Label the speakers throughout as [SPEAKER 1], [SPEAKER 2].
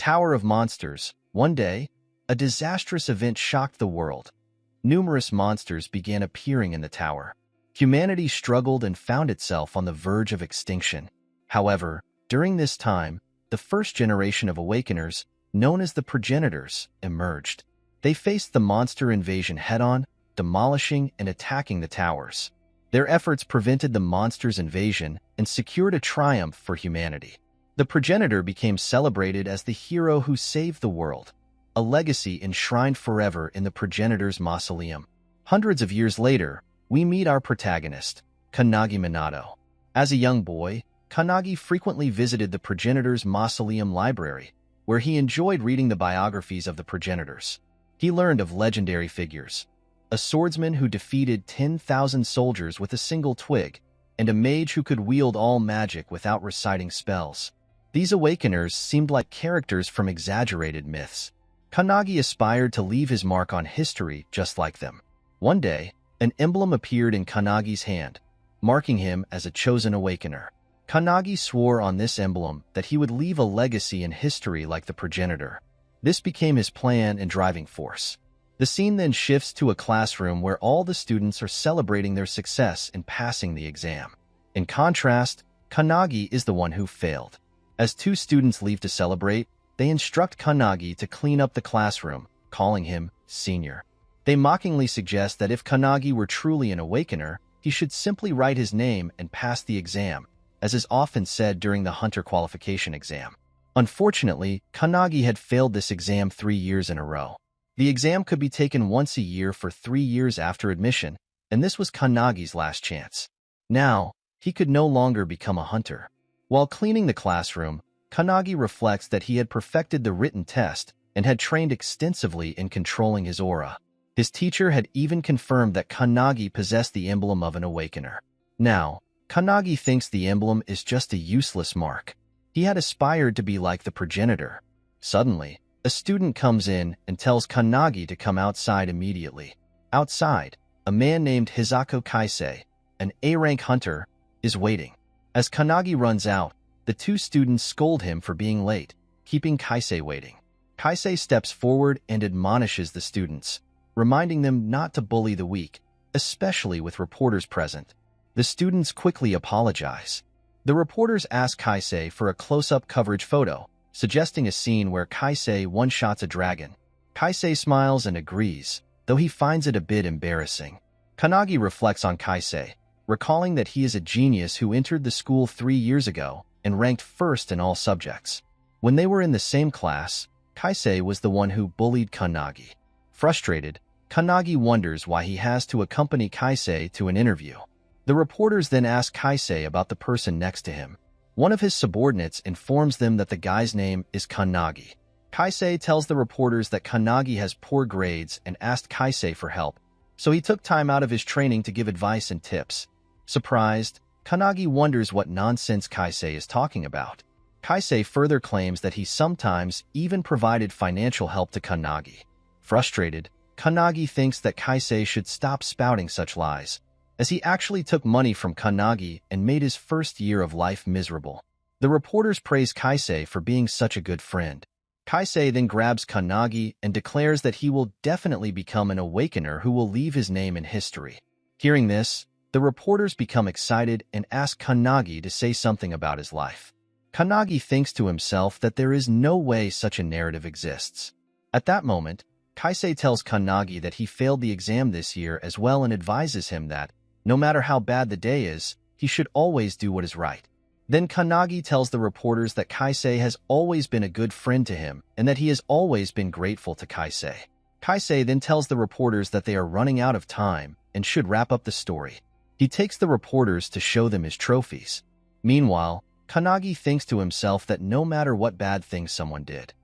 [SPEAKER 1] Tower of Monsters. One day, a disastrous event shocked the world. Numerous monsters began appearing in the tower. Humanity struggled and found itself on the verge of extinction. However, during this time, the first generation of awakeners, known as the progenitors, emerged. They faced the monster invasion head-on, demolishing and attacking the towers. Their efforts prevented the monsters' invasion and secured a triumph for humanity. The progenitor became celebrated as the hero who saved the world, a legacy enshrined forever in the progenitor's mausoleum. Hundreds of years later, we meet our protagonist, Kannagi Minato. As a young boy, Kannagi frequently visited the progenitor's mausoleum library, where he enjoyed reading the biographies of the progenitors. He learned of legendary figures, a swordsman who defeated 10,000 soldiers with a single twig, and a mage who could wield all magic without reciting spells. These awakeners seemed like characters from exaggerated myths. Kannagi aspired to leave his mark on history just like them. One day, an emblem appeared in Kannagi's hand, marking him as a chosen awakener. Kannagi swore on this emblem that he would leave a legacy in history like the progenitor. This became his plan and driving force. The scene then shifts to a classroom where all the students are celebrating their success in passing the exam. In contrast, Kannagi is the one who failed. As two students leave to celebrate, they instruct Kannagi to clean up the classroom, calling him senior. They mockingly suggest that if Kannagi were truly an awakener, he should simply write his name and pass the exam, as is often said during the hunter qualification exam. Unfortunately, Kannagi had failed this exam 3 years in a row. The exam could be taken once a year for 3 years after admission, and this was Kannagi's last chance. Now, he could no longer become a hunter. While cleaning the classroom, Kannagi reflects that he had perfected the written test and had trained extensively in controlling his aura. His teacher had even confirmed that Kannagi possessed the emblem of an awakener. Now, Kannagi thinks the emblem is just a useless mark. He had aspired to be like the progenitor. Suddenly, a student comes in and tells Kannagi to come outside immediately. Outside, a man named Hisako Kaisei, an A-rank hunter, is waiting. As Kannagi runs out, the two students scold him for being late, keeping Kaisei waiting. Kaisei steps forward and admonishes the students, reminding them not to bully the weak, especially with reporters present. The students quickly apologize. The reporters ask Kaisei for a close-up coverage photo, suggesting a scene where Kaisei one-shots a dragon. Kaisei smiles and agrees, though he finds it a bit embarrassing. Kannagi reflects on Kaisei, recalling that he is a genius who entered the school 3 years ago and ranked first in all subjects. When they were in the same class, Kaisei was the one who bullied Kannagi. Frustrated, Kannagi wonders why he has to accompany Kaisei to an interview. The reporters then ask Kaisei about the person next to him. One of his subordinates informs them that the guy's name is Kannagi. Kaisei tells the reporters that Kannagi has poor grades and asked Kaisei for help, so he took time out of his training to give advice and tips. Surprised, Kannagi wonders what nonsense Kaisei is talking about. Kaisei further claims that he sometimes even provided financial help to Kannagi. Frustrated, Kannagi thinks that Kaisei should stop spouting such lies, as he actually took money from Kannagi and made his first year of life miserable. The reporters praise Kaisei for being such a good friend. Kaisei then grabs Kannagi and declares that he will definitely become an awakener who will leave his name in history. Hearing this, the reporters become excited and ask Kannagi to say something about his life. Kannagi thinks to himself that there is no way such a narrative exists. At that moment, Kaisei tells Kannagi that he failed the exam this year as well and advises him that, no matter how bad the day is, he should always do what is right. Then Kannagi tells the reporters that Kaisei has always been a good friend to him and that he has always been grateful to Kaisei. Kaisei then tells the reporters that they are running out of time and should wrap up the story. He takes the reporters to show them his trophies. Meanwhile, Kannagi thinks to himself that no matter what bad things someone did,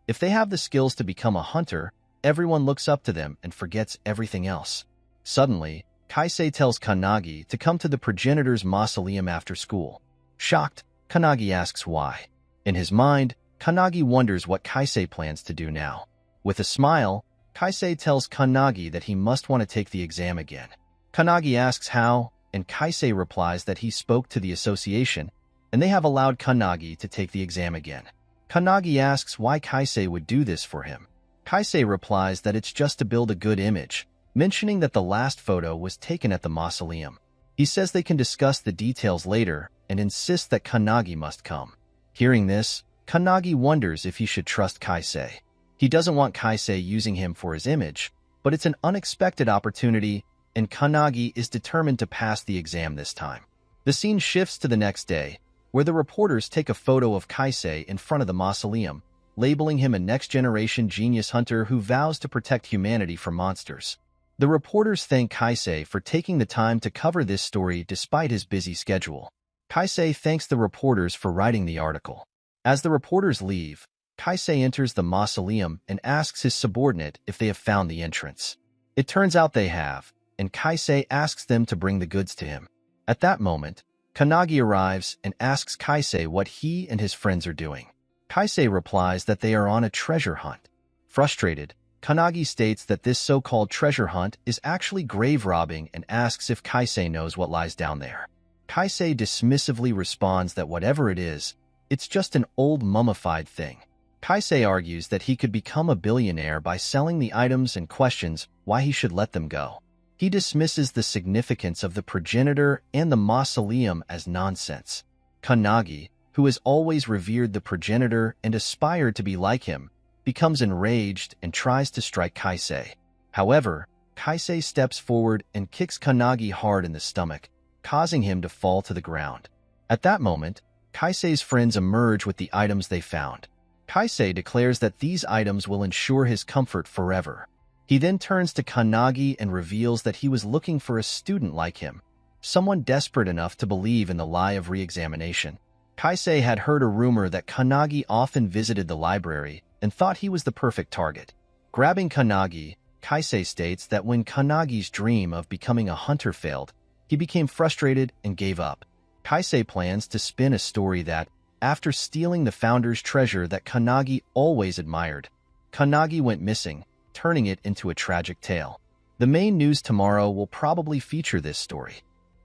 [SPEAKER 1] if they have the skills to become a hunter, everyone looks up to them and forgets everything else. Suddenly, Kaisei tells Kannagi to come to the progenitor's mausoleum after school. Shocked, Kannagi asks why. In his mind, Kannagi wonders what Kaisei plans to do now. With a smile, Kaisei tells Kannagi that he must want to take the exam again. Kannagi asks how, and Kaisei replies that he spoke to the association, and they have allowed Kannagi to take the exam again. Kannagi asks why Kaisei would do this for him. Kaisei replies that it's just to build a good image, mentioning that the last photo was taken at the mausoleum. He says they can discuss the details later and insists that Kannagi must come. Hearing this, Kannagi wonders if he should trust Kaisei. He doesn't want Kaisei using him for his image, but it's an unexpected opportunity, and Kannagi is determined to pass the exam this time. The scene shifts to the next day, where the reporters take a photo of Kaisei in front of the mausoleum, labeling him a next-generation genius hunter who vows to protect humanity from monsters. The reporters thank Kaisei for taking the time to cover this story despite his busy schedule. Kaisei thanks the reporters for writing the article. As the reporters leave, Kaisei enters the mausoleum and asks his subordinate if they have found the entrance. It turns out they have, and Kaisei asks them to bring the goods to him. At that moment, Kannagi arrives and asks Kaisei what he and his friends are doing. Kaisei replies that they are on a treasure hunt. Frustrated, Kannagi states that this so-called treasure hunt is actually grave robbing and asks if Kaisei knows what lies down there. Kaisei dismissively responds that whatever it is, it's just an old mummified thing. Kaisei argues that he could become a billionaire by selling the items and questions why he should let them go. He dismisses the significance of the progenitor and the mausoleum as nonsense. Kannagi, who has always revered the progenitor and aspired to be like him, becomes enraged and tries to strike Kaisei. However, Kaisei steps forward and kicks Kannagi hard in the stomach, causing him to fall to the ground. At that moment, Kaisei's friends emerge with the items they found. Kaisei declares that these items will ensure his comfort forever. He then turns to Kannagi and reveals that he was looking for a student like him, someone desperate enough to believe in the lie of re-examination. Kaisei had heard a rumor that Kannagi often visited the library and thought he was the perfect target. Grabbing Kannagi, Kaisei states that when Kannagi's dream of becoming a hunter failed, he became frustrated and gave up. Kaisei plans to spin a story that, after stealing the founder's treasure that Kannagi always admired, Kannagi went missing, turning it into a tragic tale. The main news tomorrow will probably feature this story.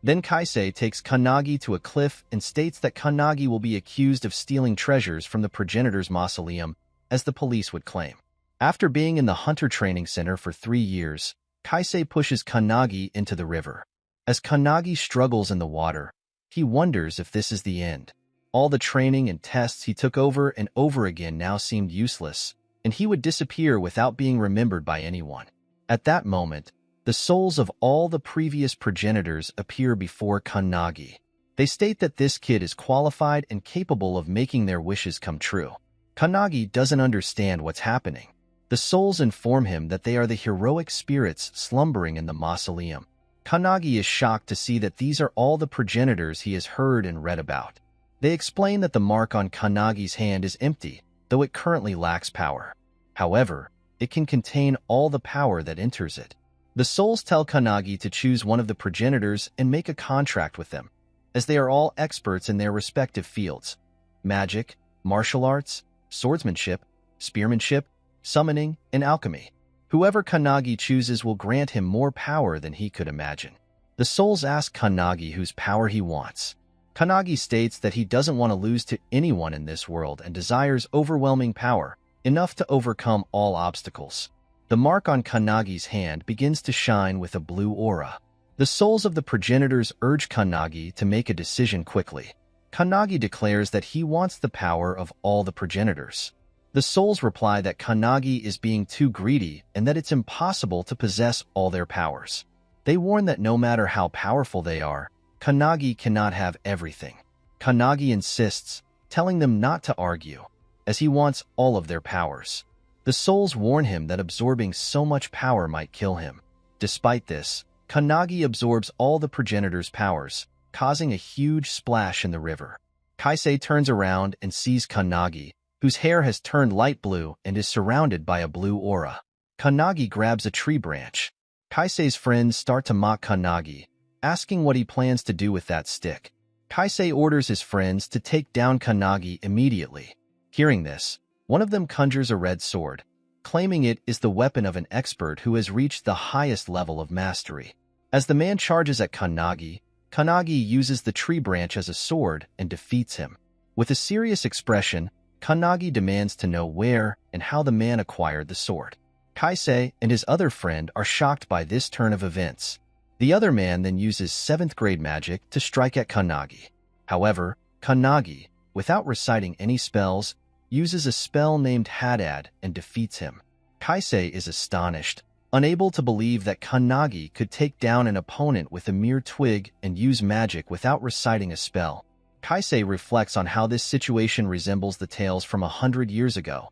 [SPEAKER 1] Then Kaisei takes Kannagi to a cliff and states that Kannagi will be accused of stealing treasures from the progenitor's mausoleum, as the police would claim. After being in the hunter training center for 3 years, Kaisei pushes Kannagi into the river. As Kannagi struggles in the water, he wonders if this is the end. All the training and tests he took over and over again now seemed useless, and he would disappear without being remembered by anyone. At that moment, the souls of all the previous progenitors appear before Kannagi. They state that this kid is qualified and capable of making their wishes come true. Kannagi doesn't understand what's happening. The souls inform him that they are the heroic spirits slumbering in the mausoleum. Kannagi is shocked to see that these are all the progenitors he has heard and read about. They explain that the mark on Kannagi's hand is empty, though it currently lacks power. However, it can contain all the power that enters it. The souls tell Kannagi to choose one of the progenitors and make a contract with them, as they are all experts in their respective fields: magic, martial arts, swordsmanship, spearmanship, summoning, and alchemy. Whoever Kannagi chooses will grant him more power than he could imagine. The souls ask Kannagi whose power he wants. Kannagi states that he doesn't want to lose to anyone in this world and desires overwhelming power, enough to overcome all obstacles. The mark on Kannagi's hand begins to shine with a blue aura. The souls of the progenitors urge Kannagi to make a decision quickly. Kannagi declares that he wants the power of all the progenitors. The souls reply that Kannagi is being too greedy and that it's impossible to possess all their powers. They warn that no matter how powerful they are, Kannagi cannot have everything. Kannagi insists, telling them not to argue, as he wants all of their powers. The souls warn him that absorbing so much power might kill him. Despite this, Kannagi absorbs all the progenitors' powers, causing a huge splash in the river. Kaisei turns around and sees Kannagi, whose hair has turned light blue and is surrounded by a blue aura. Kannagi grabs a tree branch. Kaisei's friends start to mock Kannagi, asking what he plans to do with that stick. Kaisei orders his friends to take down Kannagi immediately. Hearing this, one of them conjures a red sword, claiming it is the weapon of an expert who has reached the highest level of mastery. As the man charges at Kannagi, Kannagi uses the tree branch as a sword and defeats him. With a serious expression, Kannagi demands to know where and how the man acquired the sword. Kaisei and his other friend are shocked by this turn of events. The other man then uses 7th grade magic to strike at Kannagi. However, Kannagi, without reciting any spells, uses a spell named Haddad and defeats him. Kaisei is astonished, unable to believe that Kannagi could take down an opponent with a mere twig and use magic without reciting a spell. Kaisei reflects on how this situation resembles the tales from 100 years ago.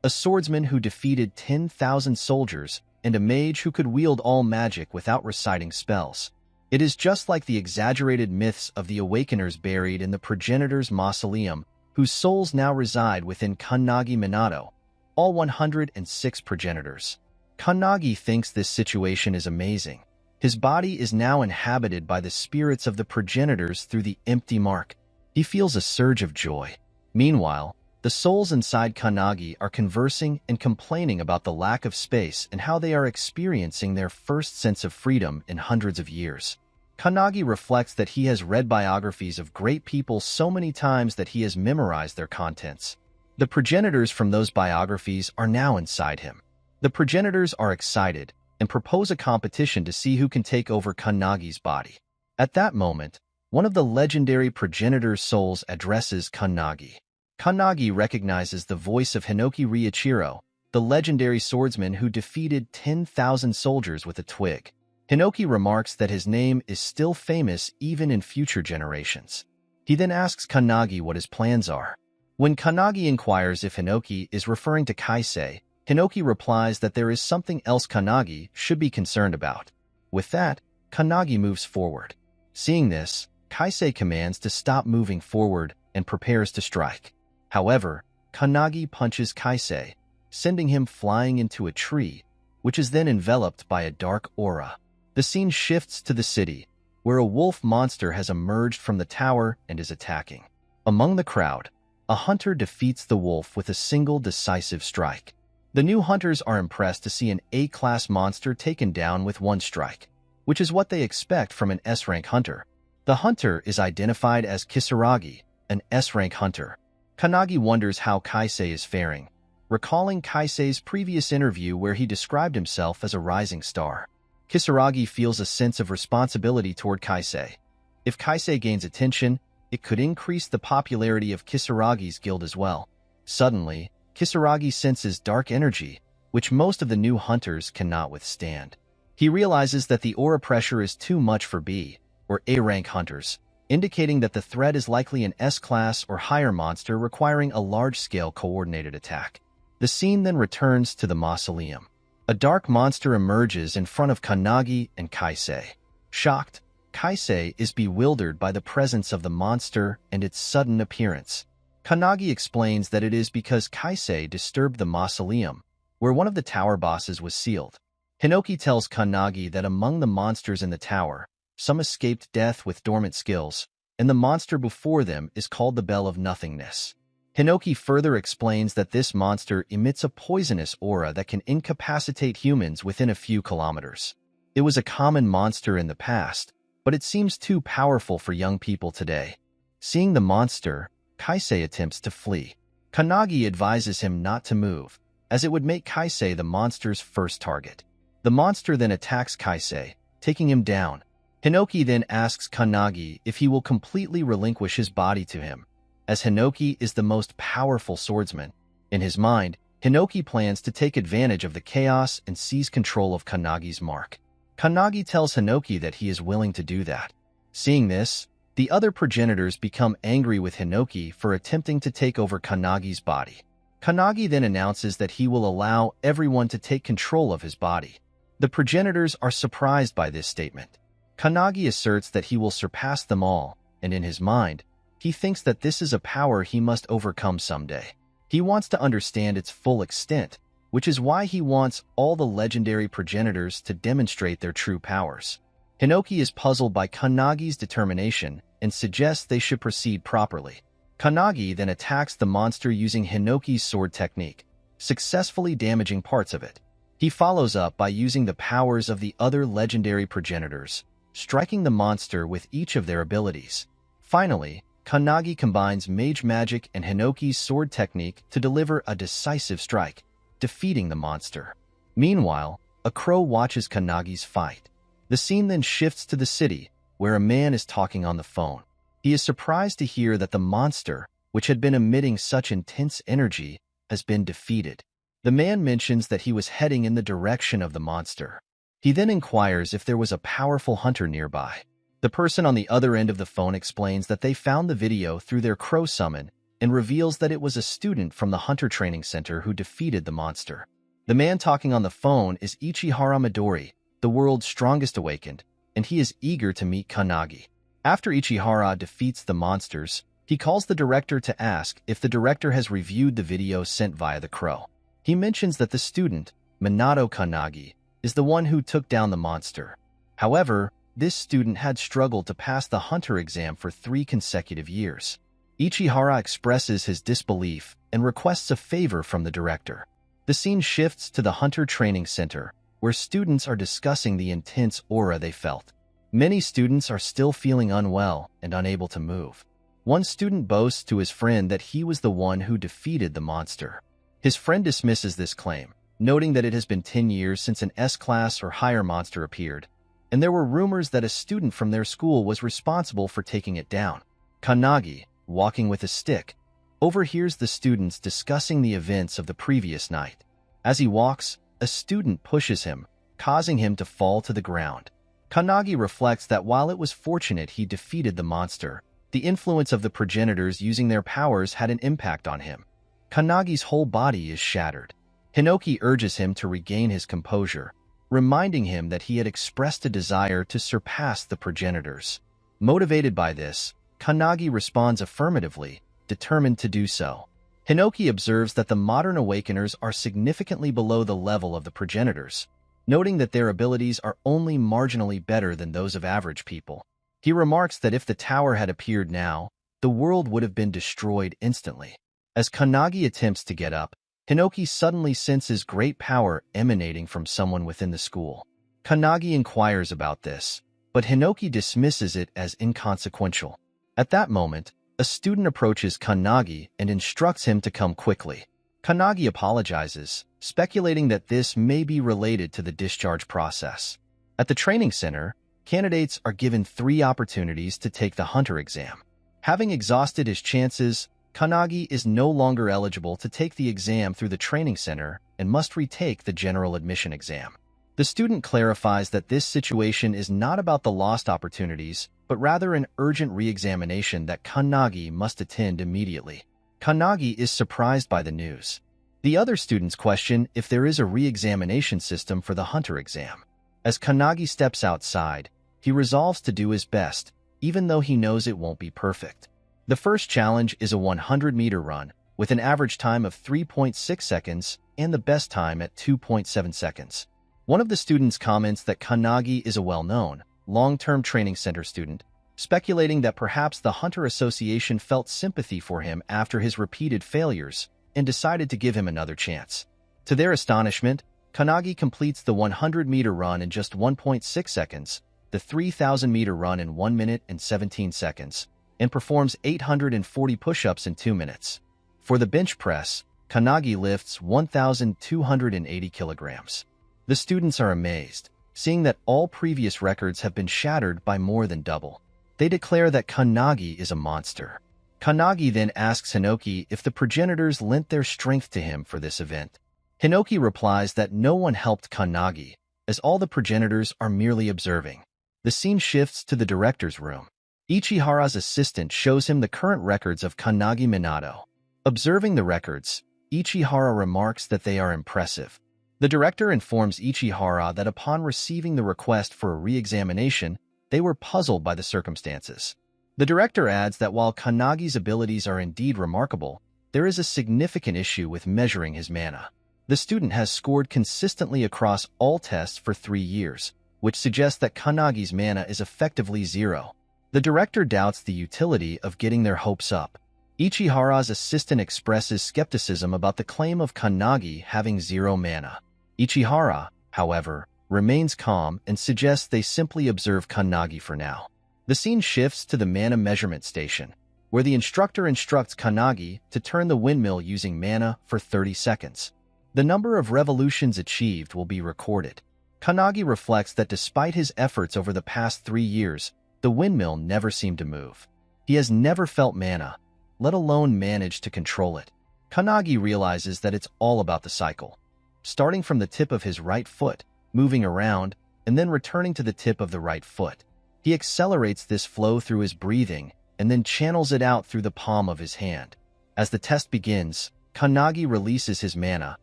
[SPEAKER 1] A swordsman who defeated 10,000 soldiers and a mage who could wield all magic without reciting spells. It is just like the exaggerated myths of the awakeners buried in the progenitor's mausoleum, whose souls now reside within Kannagi Minato, all 106 progenitors. Kannagi thinks this situation is amazing. His body is now inhabited by the spirits of the progenitors through the empty mark. He feels a surge of joy. Meanwhile, the souls inside Kannagi are conversing and complaining about the lack of space and how they are experiencing their first sense of freedom in hundreds of years. Kannagi reflects that he has read biographies of great people so many times that he has memorized their contents. The progenitors from those biographies are now inside him. The progenitors are excited and propose a competition to see who can take over Kannagi's body. At that moment, one of the legendary progenitor's souls addresses Kannagi. Kannagi recognizes the voice of Hinoki Ryuichiro, the legendary swordsman who defeated 10,000 soldiers with a twig. Hinoki remarks that his name is still famous even in future generations. He then asks Kannagi what his plans are. When Kannagi inquires if Hinoki is referring to Kaisei, Hinoki replies that there is something else Kannagi should be concerned about. With that, Kannagi moves forward. Seeing this, Kaisei commands to stop moving forward and prepares to strike. However, Kannagi punches Kaisei, sending him flying into a tree, which is then enveloped by a dark aura. The scene shifts to the city, where a wolf monster has emerged from the tower and is attacking. Among the crowd, a hunter defeats the wolf with a single decisive strike. The new hunters are impressed to see an A-class monster taken down with one strike, which is what they expect from an S-rank hunter. The hunter is identified as Kisaragi, an S-rank hunter. Kannagi wonders how Kaisei is faring, recalling Kaisei's previous interview where he described himself as a rising star. Kisaragi feels a sense of responsibility toward Kaisei. If Kaisei gains attention, it could increase the popularity of Kisaragi's guild as well. Suddenly, Kisaragi senses dark energy, which most of the new hunters cannot withstand. He realizes that the aura pressure is too much for B, or A-rank hunters, indicating that the threat is likely an S-class or higher monster requiring a large-scale coordinated attack. The scene then returns to the mausoleum. A dark monster emerges in front of Kannagi and Kaisei. Shocked, Kaisei is bewildered by the presence of the monster and its sudden appearance. Kannagi explains that it is because Kaisei disturbed the mausoleum, where one of the tower bosses was sealed. Hinoki tells Kannagi that among the monsters in the tower, some escaped death with dormant skills, and the monster before them is called the Bell of Nothingness. Hinoki further explains that this monster emits a poisonous aura that can incapacitate humans within a few kilometers. It was a common monster in the past, but it seems too powerful for young people today. Seeing the monster, Kaisei attempts to flee. Kannagi advises him not to move, as it would make Kaisei the monster's first target. The monster then attacks Kaisei, taking him down. Hinoki then asks Kannagi if he will completely relinquish his body to him. As Hinoki is the most powerful swordsman, in his mind, Hinoki plans to take advantage of the chaos and seize control of Kannagi's mark. Kannagi tells Hinoki that he is willing to do that. Seeing this, the other progenitors become angry with Hinoki for attempting to take over Kannagi's body. Kannagi then announces that he will allow everyone to take control of his body. The progenitors are surprised by this statement. Kannagi asserts that he will surpass them all, and in his mind, he thinks that this is a power he must overcome someday. He wants to understand its full extent, which is why he wants all the legendary progenitors to demonstrate their true powers. Hinoki is puzzled by Kannagi's determination and suggests they should proceed properly. Kannagi then attacks the monster using Hinoki's sword technique, successfully damaging parts of it. He follows up by using the powers of the other legendary progenitors, striking the monster with each of their abilities. Finally, Kannagi combines mage magic and Hinoki's sword technique to deliver a decisive strike, defeating the monster. Meanwhile, a crow watches Kannagi's fight. The scene then shifts to the city, where a man is talking on the phone. He is surprised to hear that the monster, which had been emitting such intense energy, has been defeated. The man mentions that he was heading in the direction of the monster. He then inquires if there was a powerful hunter nearby. The person on the other end of the phone explains that they found the video through their crow summon and reveals that it was a student from the hunter training center who defeated the monster. The man talking on the phone is Ichihara Midori, the world's strongest awakened, and he is eager to meet Kannagi. After Ichihara defeats the monsters, he calls the director to ask if the director has reviewed the video sent via the crow. He mentions that the student, Minato Kannagi, is the one who took down the monster. However, this student had struggled to pass the hunter exam for 3 consecutive years. Ichihara expresses his disbelief and requests a favor from the director. The scene shifts to the hunter training center, where students are discussing the intense aura they felt. Many students are still feeling unwell and unable to move. One student boasts to his friend that he was the one who defeated the monster. His friend dismisses this claim, noting that it has been 10 years since an S-class or higher monster appeared, and there were rumors that a student from their school was responsible for taking it down. Kannagi, walking with a stick, overhears the students discussing the events of the previous night. As he walks, a student pushes him, causing him to fall to the ground. Kannagi reflects that while it was fortunate he defeated the monster, the influence of the progenitors using their powers had an impact on him. Kannagi's whole body is shattered. Hinoki urges him to regain his composure, reminding him that he had expressed a desire to surpass the progenitors. Motivated by this, Kannagi responds affirmatively, determined to do so. Hinoki observes that the modern awakeners are significantly below the level of the progenitors, noting that their abilities are only marginally better than those of average people. He remarks that if the tower had appeared now, the world would have been destroyed instantly. As Kannagi attempts to get up, Hinoki suddenly senses great power emanating from someone within the school. Kannagi inquires about this, but Hinoki dismisses it as inconsequential. At that moment, a student approaches Kannagi and instructs him to come quickly. Kannagi apologizes, speculating that this may be related to the discharge process. At the training center, candidates are given 3 opportunities to take the hunter exam. Having exhausted his chances, Kannagi is no longer eligible to take the exam through the training center and must retake the general admission exam. The student clarifies that this situation is not about the lost opportunities, but rather an urgent re-examination that Kannagi must attend immediately. Kannagi is surprised by the news. The other students question if there is a re-examination system for the hunter exam. As Kannagi steps outside, he resolves to do his best, even though he knows it won't be perfect. The first challenge is a 100-meter run, with an average time of 3.6 seconds and the best time at 2.7 seconds. One of the students comments that Kannagi is a well-known, long-term training center student, speculating that perhaps the Hunter Association felt sympathy for him after his repeated failures and decided to give him another chance. To their astonishment, Kannagi completes the 100-meter run in just 1.6 seconds, the 3,000-meter run in 1 minute and 17 seconds, and performs 840 push-ups in 2 minutes. For the bench press, Kannagi lifts 1,280 kilograms. The students are amazed, seeing that all previous records have been shattered by more than double. They declare that Kannagi is a monster. Kannagi then asks Hinoki if the progenitors lent their strength to him for this event. Hinoki replies that no one helped Kannagi, as all the progenitors are merely observing. The scene shifts to the director's room. Ichihara's assistant shows him the current records of Kannagi Minato. Observing the records, Ichihara remarks that they are impressive. The director informs Ichihara that upon receiving the request for a re-examination, they were puzzled by the circumstances. The director adds that while Kannagi's abilities are indeed remarkable, there is a significant issue with measuring his mana. The student has scored consistently across all tests for 3 years, which suggests that Kannagi's mana is effectively 0. The director doubts the utility of getting their hopes up. Ichihara's assistant expresses skepticism about the claim of Kannagi having 0 mana. Ichihara, however, remains calm and suggests they simply observe Kannagi for now. The scene shifts to the mana measurement station. where the instructor instructs Kanagi to turn the windmill using mana for 30 seconds. The number of revolutions achieved will be recorded. Kanagi reflects that despite his efforts over the past 3 years, the windmill never seemed to move. He has never felt mana, let alone managed to control it. Kanagi realizes that it's all about the cycle. Starting from the tip of his right foot, moving around, and then returning to the tip of the right foot. He accelerates this flow through his breathing and then channels it out through the palm of his hand. As the test begins, Kanagi releases his mana,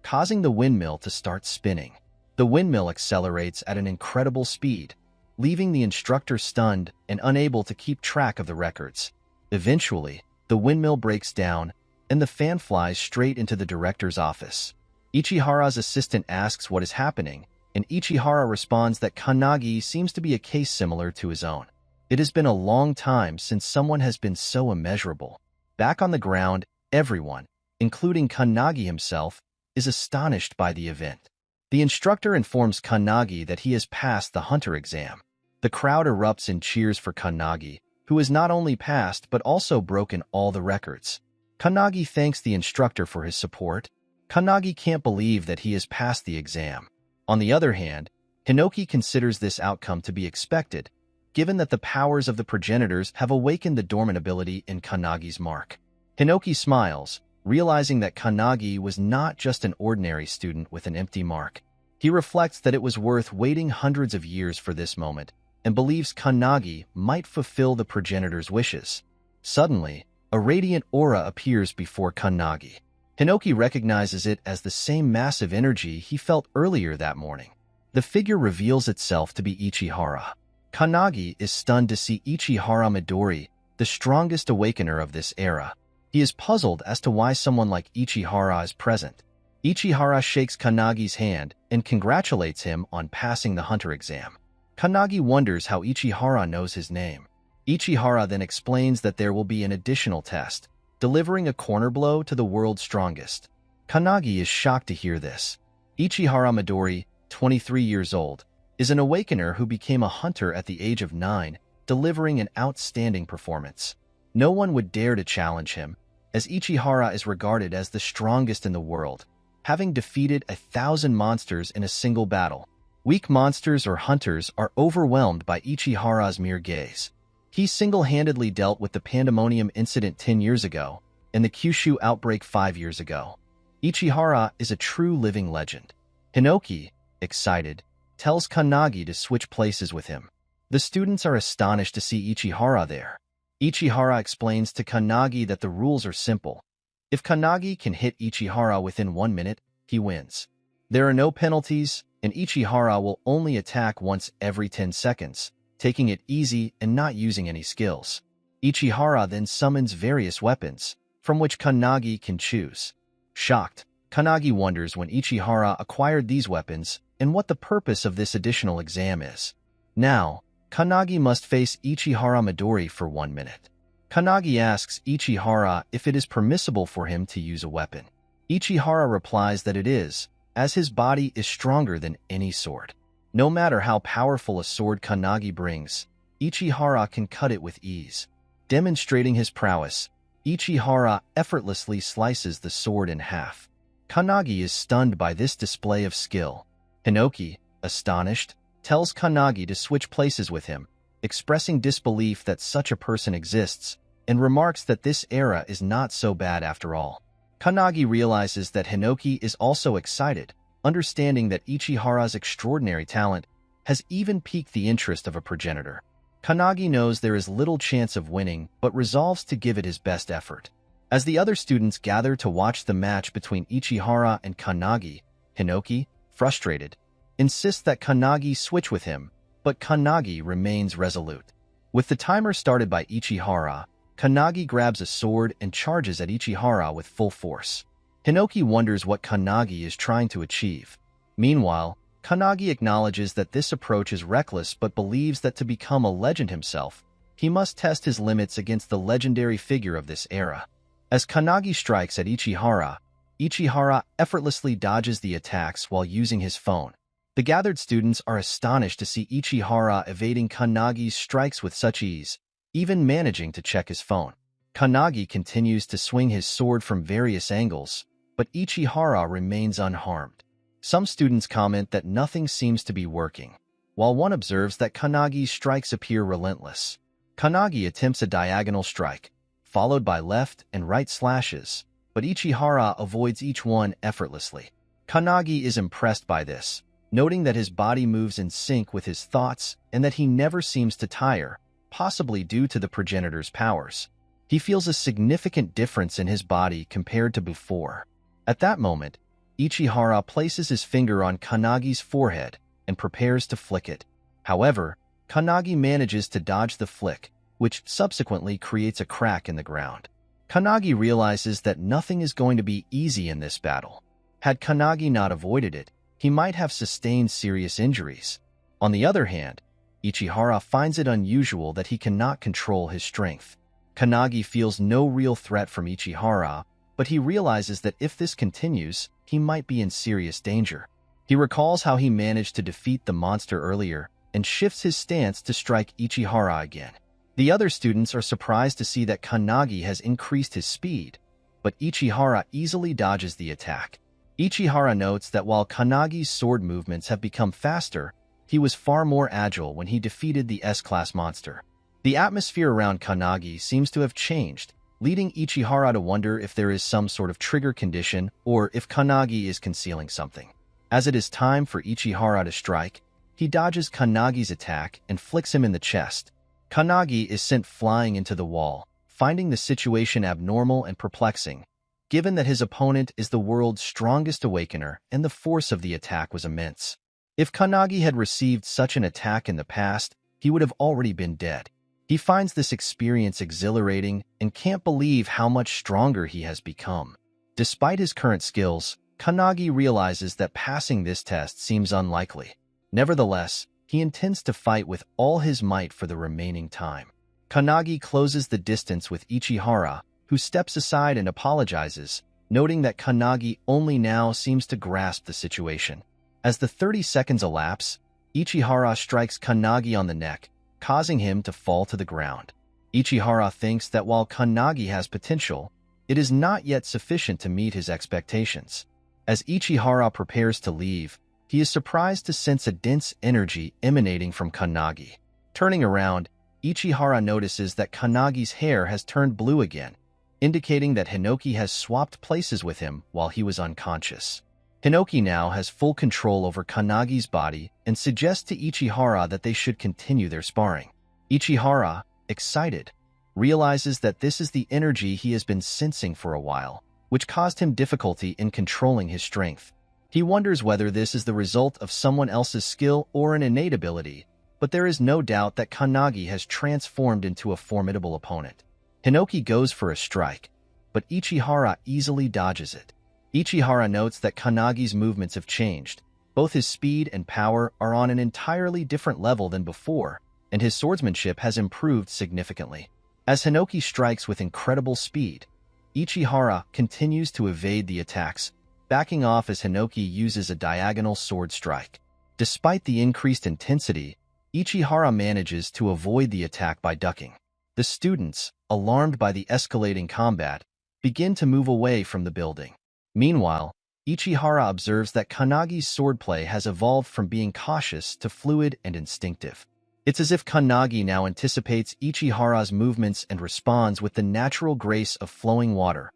[SPEAKER 1] causing the windmill to start spinning. The windmill accelerates at an incredible speed, leaving the instructor stunned and unable to keep track of the records. Eventually, the windmill breaks down, and the fan flies straight into the director's office. Ichihara's assistant asks what is happening, and Ichihara responds that Kanagi seems to be a case similar to his own. It has been a long time since someone has been so immeasurable. Back on the ground, everyone, including Kanagi himself, is astonished by the event. The instructor informs Kanagi that he has passed the hunter exam. The crowd erupts in cheers for Kanagi, who has not only passed but also broken all the records. Kanagi thanks the instructor for his support. Kanagi can't believe that he has passed the exam. On the other hand, Hinoki considers this outcome to be expected, given that the powers of the progenitors have awakened the dormant ability in Kanagi's mark. Hinoki smiles, realizing that Kanagi was not just an ordinary student with an empty mark. He reflects that it was worth waiting hundreds of years for this moment, and believes Kanagi might fulfill the progenitor's wishes. Suddenly, a radiant aura appears before Kanagi. Hinoki recognizes it as the same massive energy he felt earlier that morning. The figure reveals itself to be Ichihara. Kanagi is stunned to see Ichihara Midori, the strongest awakener of this era. He is puzzled as to why someone like Ichihara is present. Ichihara shakes Kanagi's hand and congratulates him on passing the hunter exam. Kanagi wonders how Ichihara knows his name. Ichihara then explains that there will be an additional test, delivering a corner blow to the world's strongest. Kanagi is shocked to hear this. Ichihara Midori, 23 years old, is an awakener who became a hunter at the age of 9, delivering an outstanding performance. No one would dare to challenge him, as Ichihara is regarded as the strongest in the world, having defeated 1,000 monsters in a single battle. Weak monsters or hunters are overwhelmed by Ichihara's mere gaze. He single-handedly dealt with the Pandemonium incident 10 years ago and the Kyushu outbreak 5 years ago. Ichihara is a true living legend. Hinoki, excited, tells Kanagi to switch places with him. The students are astonished to see Ichihara there. Ichihara explains to Kanagi that the rules are simple. If Kanagi can hit Ichihara within 1 minute, he wins. There are no penalties, and Ichihara will only attack once every 10 seconds, taking it easy and not using any skills. Ichihara then summons various weapons, from which Kanagi can choose. Shocked, Kanagi wonders when Ichihara acquired these weapons and what the purpose of this additional exam is. Now, Kanagi must face Ichihara Midori for 1 minute. Kanagi asks Ichihara if it is permissible for him to use a weapon. Ichihara replies that it is, as his body is stronger than any sword. No matter how powerful a sword Kanagi brings, Ichihara can cut it with ease. Demonstrating his prowess, Ichihara effortlessly slices the sword in half. Kanagi is stunned by this display of skill. Hinoki, astonished, tells Kanagi to switch places with him, expressing disbelief that such a person exists, and remarks that this era is not so bad after all. Kanagi realizes that Hinoki is also excited, understanding that Ichihara's extraordinary talent has even piqued the interest of a progenitor. Kanagi knows there is little chance of winning, but resolves to give it his best effort. As the other students gather to watch the match between Ichihara and Kanagi, Hinoki, frustrated, insists that Kanagi switch with him, but Kanagi remains resolute. With the timer started by Ichihara, Kanagi grabs a sword and charges at Ichihara with full force. Hinoki wonders what Kanagi is trying to achieve. Meanwhile, Kanagi acknowledges that this approach is reckless but believes that to become a legend himself, he must test his limits against the legendary figure of this era. As Kanagi strikes at Ichihara, Ichihara effortlessly dodges the attacks while using his phone. The gathered students are astonished to see Ichihara evading Kanagi's strikes with such ease, even managing to check his phone. Kanagi continues to swing his sword from various angles, but Ichihara remains unharmed. Some students comment that nothing seems to be working, while one observes that Kanagi's strikes appear relentless. Kanagi attempts a diagonal strike, followed by left and right slashes, but Ichihara avoids each one effortlessly. Kanagi is impressed by this, noting that his body moves in sync with his thoughts and that he never seems to tire, possibly due to the progenitor's powers. He feels a significant difference in his body compared to before. At that moment, Ichihara places his finger on Kanagi's forehead and prepares to flick it. However, Kanagi manages to dodge the flick, which subsequently creates a crack in the ground. Kanagi realizes that nothing is going to be easy in this battle. Had Kanagi not avoided it, he might have sustained serious injuries. On the other hand, Ichihara finds it unusual that he cannot control his strength. Kanagi feels no real threat from Ichihara, but he realizes that if this continues, he might be in serious danger. He recalls how he managed to defeat the monster earlier and shifts his stance to strike Ichihara again. The other students are surprised to see that Kanagi has increased his speed, but Ichihara easily dodges the attack. Ichihara notes that while Kanagi's sword movements have become faster, he was far more agile when he defeated the S-class monster. The atmosphere around Kanagi seems to have changed, leading Ichihara to wonder if there is some sort of trigger condition or if Kanagi is concealing something. As it is time for Ichihara to strike, he dodges Kanagi's attack and flicks him in the chest. Kanagi is sent flying into the wall, finding the situation abnormal and perplexing, given that his opponent is the world's strongest awakener and the force of the attack was immense. If Kanagi had received such an attack in the past, he would have already been dead. He finds this experience exhilarating and can't believe how much stronger he has become. Despite his current skills, Kanagi realizes that passing this test seems unlikely. Nevertheless, he intends to fight with all his might for the remaining time. Kanagi closes the distance with Ichihara, who steps aside and apologizes, noting that Kanagi only now seems to grasp the situation. As the 30 seconds elapse, Ichihara strikes Kanagi on the neck, causing him to fall to the ground. Ichihara thinks that while Kanagi has potential, it is not yet sufficient to meet his expectations. As Ichihara prepares to leave, he is surprised to sense a dense energy emanating from Kanagi. Turning around, Ichihara notices that Kanagi's hair has turned blue again, indicating that Hinoki has swapped places with him while he was unconscious. Hinoki now has full control over Kanagi's body and suggests to Ichihara that they should continue their sparring. Ichihara, excited, realizes that this is the energy he has been sensing for a while, which caused him difficulty in controlling his strength. He wonders whether this is the result of someone else's skill or an innate ability, but there is no doubt that Kanagi has transformed into a formidable opponent. Hinoki goes for a strike, but Ichihara easily dodges it. Ichihara notes that Kanagi's movements have changed. Both his speed and power are on an entirely different level than before, and his swordsmanship has improved significantly. As Hinoki strikes with incredible speed, Ichihara continues to evade the attacks, backing off as Hinoki uses a diagonal sword strike. Despite the increased intensity, Ichihara manages to avoid the attack by ducking. The students, alarmed by the escalating combat, begin to move away from the building. Meanwhile, Ichihara observes that Kanagi's swordplay has evolved from being cautious to fluid and instinctive. It's as if Kanagi now anticipates Ichihara's movements and responds with the natural grace of flowing water,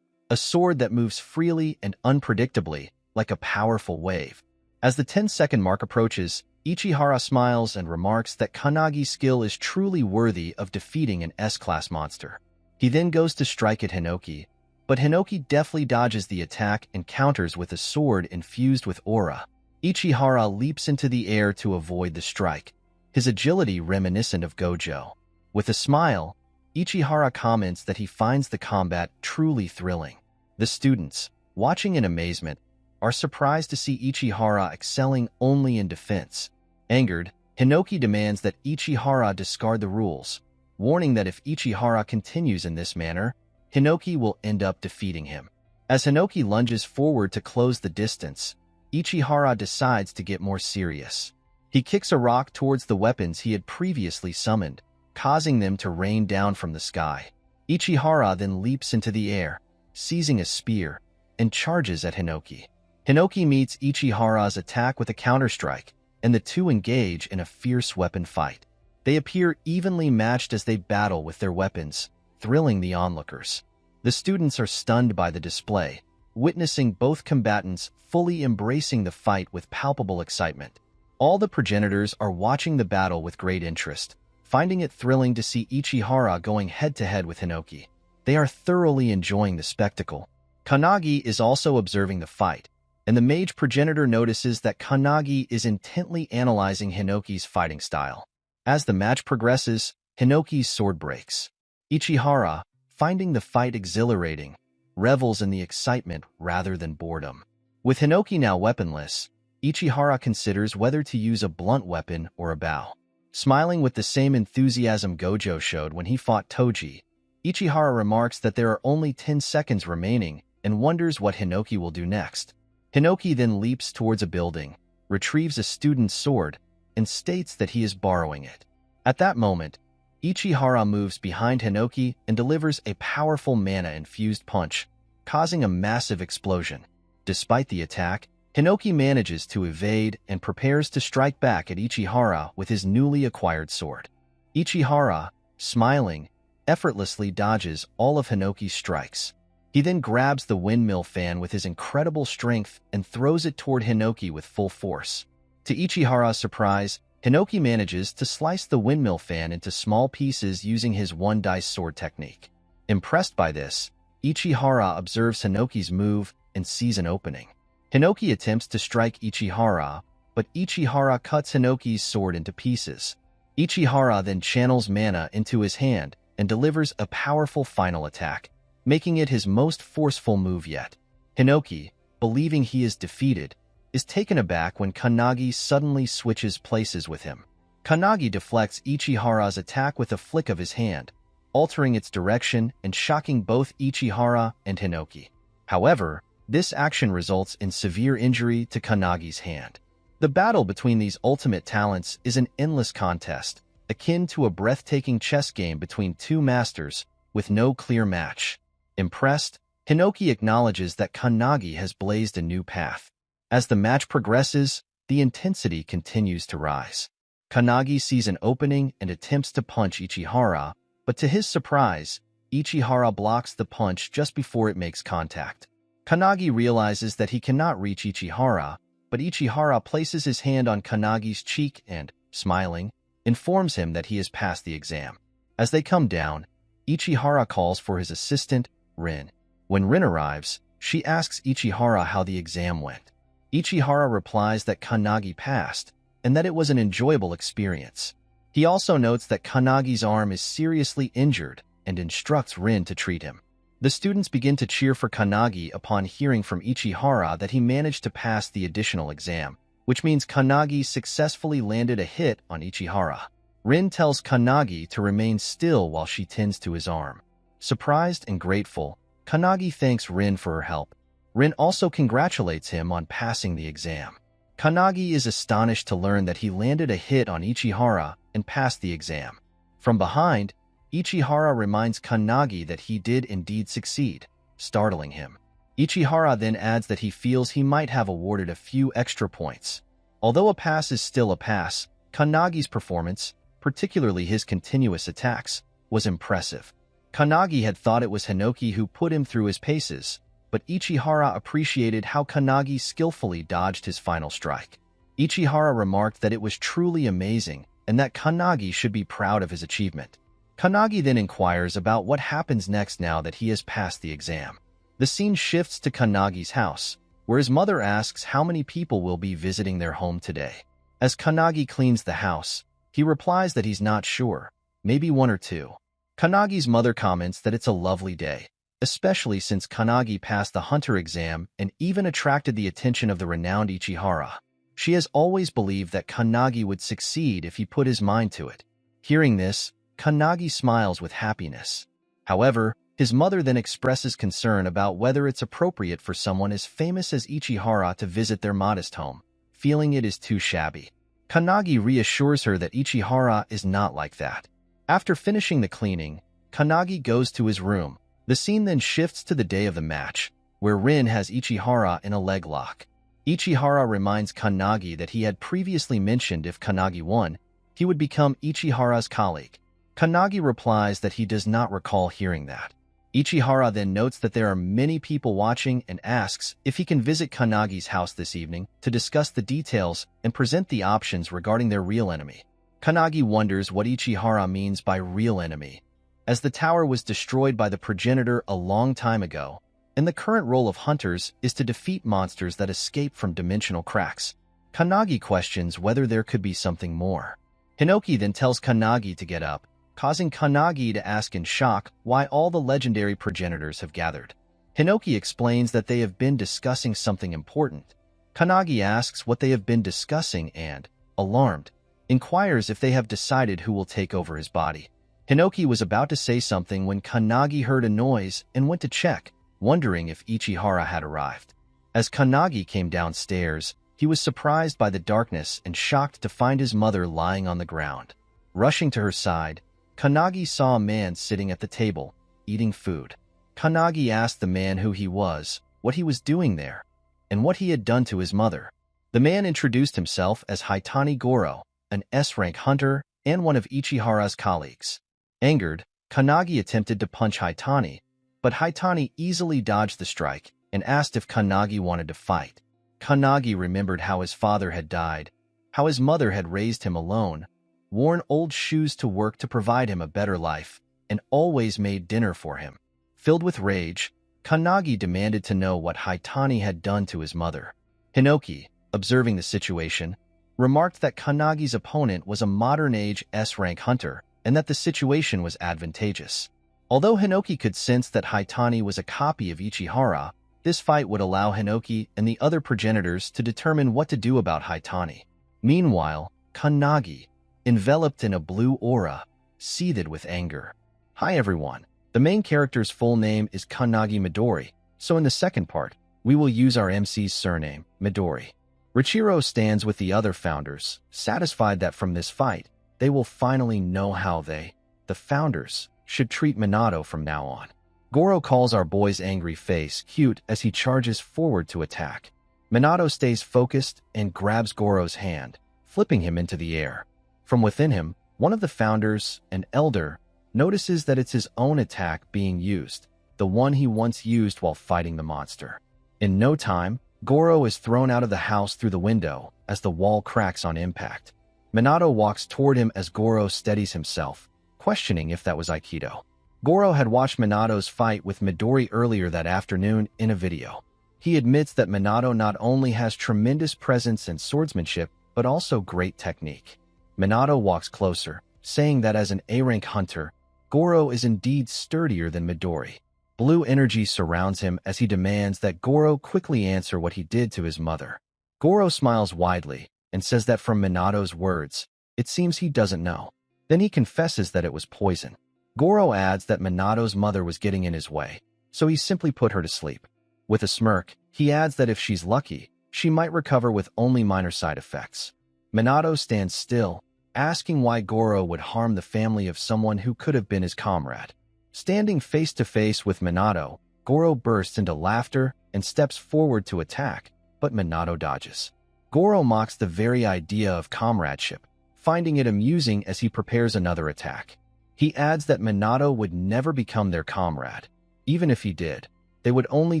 [SPEAKER 1] a sword that moves freely and unpredictably, like a powerful wave. As the 10-second mark approaches, Ichihara smiles and remarks that Kanagi's skill is truly worthy of defeating an S-class monster. He then goes to strike at Hinoki, but Hinoki deftly dodges the attack and counters with a sword infused with aura. Ichihara leaps into the air to avoid the strike, his agility reminiscent of Gojo. With a smile, Ichihara comments that he finds the combat truly thrilling. The students, watching in amazement, are surprised to see Ichihara excelling only in defense. Angered, Hinoki demands that Ichihara discard the rules, warning that if Ichihara continues in this manner, Hinoki will end up defeating him. As Hinoki lunges forward to close the distance, Ichihara decides to get more serious. He kicks a rock towards the weapons he had previously summoned, causing them to rain down from the sky. Ichihara then leaps into the air, seizing a spear, and charges at Hinoki. Hinoki meets Ichihara's attack with a counterstrike, and the two engage in a fierce weapon fight. They appear evenly matched as they battle with their weapons, thrilling the onlookers. The students are stunned by the display, witnessing both combatants fully embracing the fight with palpable excitement. All the progenitors are watching the battle with great interest, finding it thrilling to see Ichihara going head-to-head with Hinoki. They are thoroughly enjoying the spectacle. Kannagi is also observing the fight, and the mage progenitor notices that Kannagi is intently analyzing Hinoki's fighting style. As the match progresses, Hinoki's sword breaks. Ichihara, finding the fight exhilarating, revels in the excitement rather than boredom. With Hinoki now weaponless, Ichihara considers whether to use a blunt weapon or a bow. Smiling with the same enthusiasm Gojo showed when he fought Toji, Ichihara remarks that there are only 10 seconds remaining and wonders what Hinoki will do next. Hinoki then leaps towards a building, retrieves a student's sword, and states that he is borrowing it. At that moment, Ichihara moves behind Hinoki and delivers a powerful mana-infused punch, causing a massive explosion. Despite the attack, Hinoki manages to evade and prepares to strike back at Ichihara with his newly acquired sword. Ichihara, smiling, effortlessly dodges all of Hinoki's strikes. He then grabs the windmill fan with his incredible strength and throws it toward Hinoki with full force. To Ichihara's surprise, Hinoki manages to slice the windmill fan into small pieces using his one-dice sword technique. Impressed by this, Ichihara observes Hinoki's move and sees an opening. Hinoki attempts to strike Ichihara, but Ichihara cuts Hinoki's sword into pieces. Ichihara then channels mana into his hand and delivers a powerful final attack, making it his most forceful move yet. Hinoki, believing he is defeated, is taken aback when Kannagi suddenly switches places with him. Kannagi deflects Ichihara's attack with a flick of his hand, altering its direction and shocking both Ichihara and Hinoki. However, this action results in severe injury to Kannagi's hand. The battle between these ultimate talents is an endless contest, akin to a breathtaking chess game between two masters with no clear match. Impressed, Hinoki acknowledges that Kannagi has blazed a new path. As the match progresses, the intensity continues to rise. Kannagi sees an opening and attempts to punch Ichihara, but to his surprise, Ichihara blocks the punch just before it makes contact. Kannagi realizes that he cannot reach Ichihara, but Ichihara places his hand on Kannagi's cheek and, smiling, informs him that he has passed the exam. As they come down, Ichihara calls for his assistant, Rin. When Rin arrives, she asks Ichihara how the exam went. Ichihara replies that Kannagi passed, and that it was an enjoyable experience. He also notes that Kannagi's arm is seriously injured and instructs Rin to treat him. The students begin to cheer for Kannagi upon hearing from Ichihara that he managed to pass the additional exam, which means Kannagi successfully landed a hit on Ichihara. Rin tells Kannagi to remain still while she tends to his arm. Surprised and grateful, Kannagi thanks Rin for her help. Rin also congratulates him on passing the exam. Kannagi is astonished to learn that he landed a hit on Ichihara and passed the exam. From behind, Ichihara reminds Kannagi that he did indeed succeed, startling him. Ichihara then adds that he feels he might have awarded a few extra points. Although a pass is still a pass, Kannagi's performance, particularly his continuous attacks, was impressive. Kannagi had thought it was Hinoki who put him through his paces, but Ichihara appreciated how Kannagi skillfully dodged his final strike. Ichihara remarked that it was truly amazing and that Kannagi should be proud of his achievement. Kannagi then inquires about what happens next now that he has passed the exam. The scene shifts to Kannagi's house, where his mother asks how many people will be visiting their home today. As Kannagi cleans the house, he replies that he's not sure, maybe 1 or 2. Kannagi's mother comments that it's a lovely day, especially since Kannagi passed the hunter exam and even attracted the attention of the renowned Ichihara. She has always believed that Kannagi would succeed if he put his mind to it. Hearing this, Kannagi smiles with happiness. However, his mother then expresses concern about whether it's appropriate for someone as famous as Ichihara to visit their modest home, feeling it is too shabby. Kannagi reassures her that Ichihara is not like that. After finishing the cleaning, Kanagi goes to his room. The scene then shifts to the day of the match, where Rin has Ichihara in a leg lock. Ichihara reminds Kanagi that he had previously mentioned if Kanagi won, he would become Ichihara's colleague. Kanagi replies that he does not recall hearing that. Ichihara then notes that there are many people watching and asks if he can visit Kanagi's house this evening to discuss the details and present the options regarding their real enemy. Kanagi wonders what Ichihara means by real enemy, as the tower was destroyed by the progenitor a long time ago, and the current role of hunters is to defeat monsters that escape from dimensional cracks. Kanagi questions whether there could be something more. Hinoki then tells Kanagi to get up, causing Kanagi to ask in shock why all the legendary progenitors have gathered. Hinoki explains that they have been discussing something important. Kanagi asks what they have been discussing and, alarmed, inquires if they have decided who will take over his body. Hinoki was about to say something when Kanagi heard a noise and went to check, wondering if Ichihara had arrived. As Kanagi came downstairs, he was surprised by the darkness and shocked to find his mother lying on the ground. Rushing to her side, Kanagi saw a man sitting at the table, eating food. Kanagi asked the man who he was, what he was doing there, and what he had done to his mother. The man introduced himself as Haitani Goro, an S-rank hunter and one of Ichihara's colleagues. Angered, Kanagi attempted to punch Haitani, but Haitani easily dodged the strike and asked if Kanagi wanted to fight. Kanagi remembered how his father had died, how his mother had raised him alone, worn old shoes to work to provide him a better life, and always made dinner for him. Filled with rage, Kanagi demanded to know what Haitani had done to his mother. Hinoki, observing the situation, remarked that Kanagi's opponent was a modern-age S-rank hunter and that the situation was advantageous. Although Hinoki could sense that Haitani was a copy of Ichihara, this fight would allow Hinoki and the other progenitors to determine what to do about Haitani. Meanwhile, Kanagi, enveloped in a blue aura, seethed with anger. Hi everyone. The main character's full name is Kanagi Midori, so in the second part, we will use our MC's surname, Midori. Richiro stands with the other founders, satisfied that from this fight, they will finally know how they, the founders, should treat Minato from now on. Goro calls our boy's angry face cute as he charges forward to attack. Minato stays focused and grabs Goro's hand, flipping him into the air. From within him, one of the founders, an elder, notices that it's his own attack being used, the one he once used while fighting the monster. In no time, Goro is thrown out of the house through the window as the wall cracks on impact. Minato walks toward him as Goro steadies himself, questioning if that was Aikido. Goro had watched Minato's fight with Midori earlier that afternoon in a video. He admits that Minato not only has tremendous presence and swordsmanship, but also great technique. Minato walks closer, saying that as an A-rank hunter, Goro is indeed sturdier than Midori. Blue energy surrounds him as he demands that Goro quickly answer what he did to his mother. Goro smiles widely and says that from Minato's words, it seems he doesn't know. Then he confesses that it was poison. Goro adds that Minato's mother was getting in his way, so he simply put her to sleep. With a smirk, he adds that if she's lucky, she might recover with only minor side effects. Minato stands still, asking why Goro would harm the family of someone who could have been his comrade. Standing face to face with Minato, Goro bursts into laughter and steps forward to attack, but Minato dodges. Goro mocks the very idea of comradeship, finding it amusing as he prepares another attack. He adds that Minato would never become their comrade. Even if he did, they would only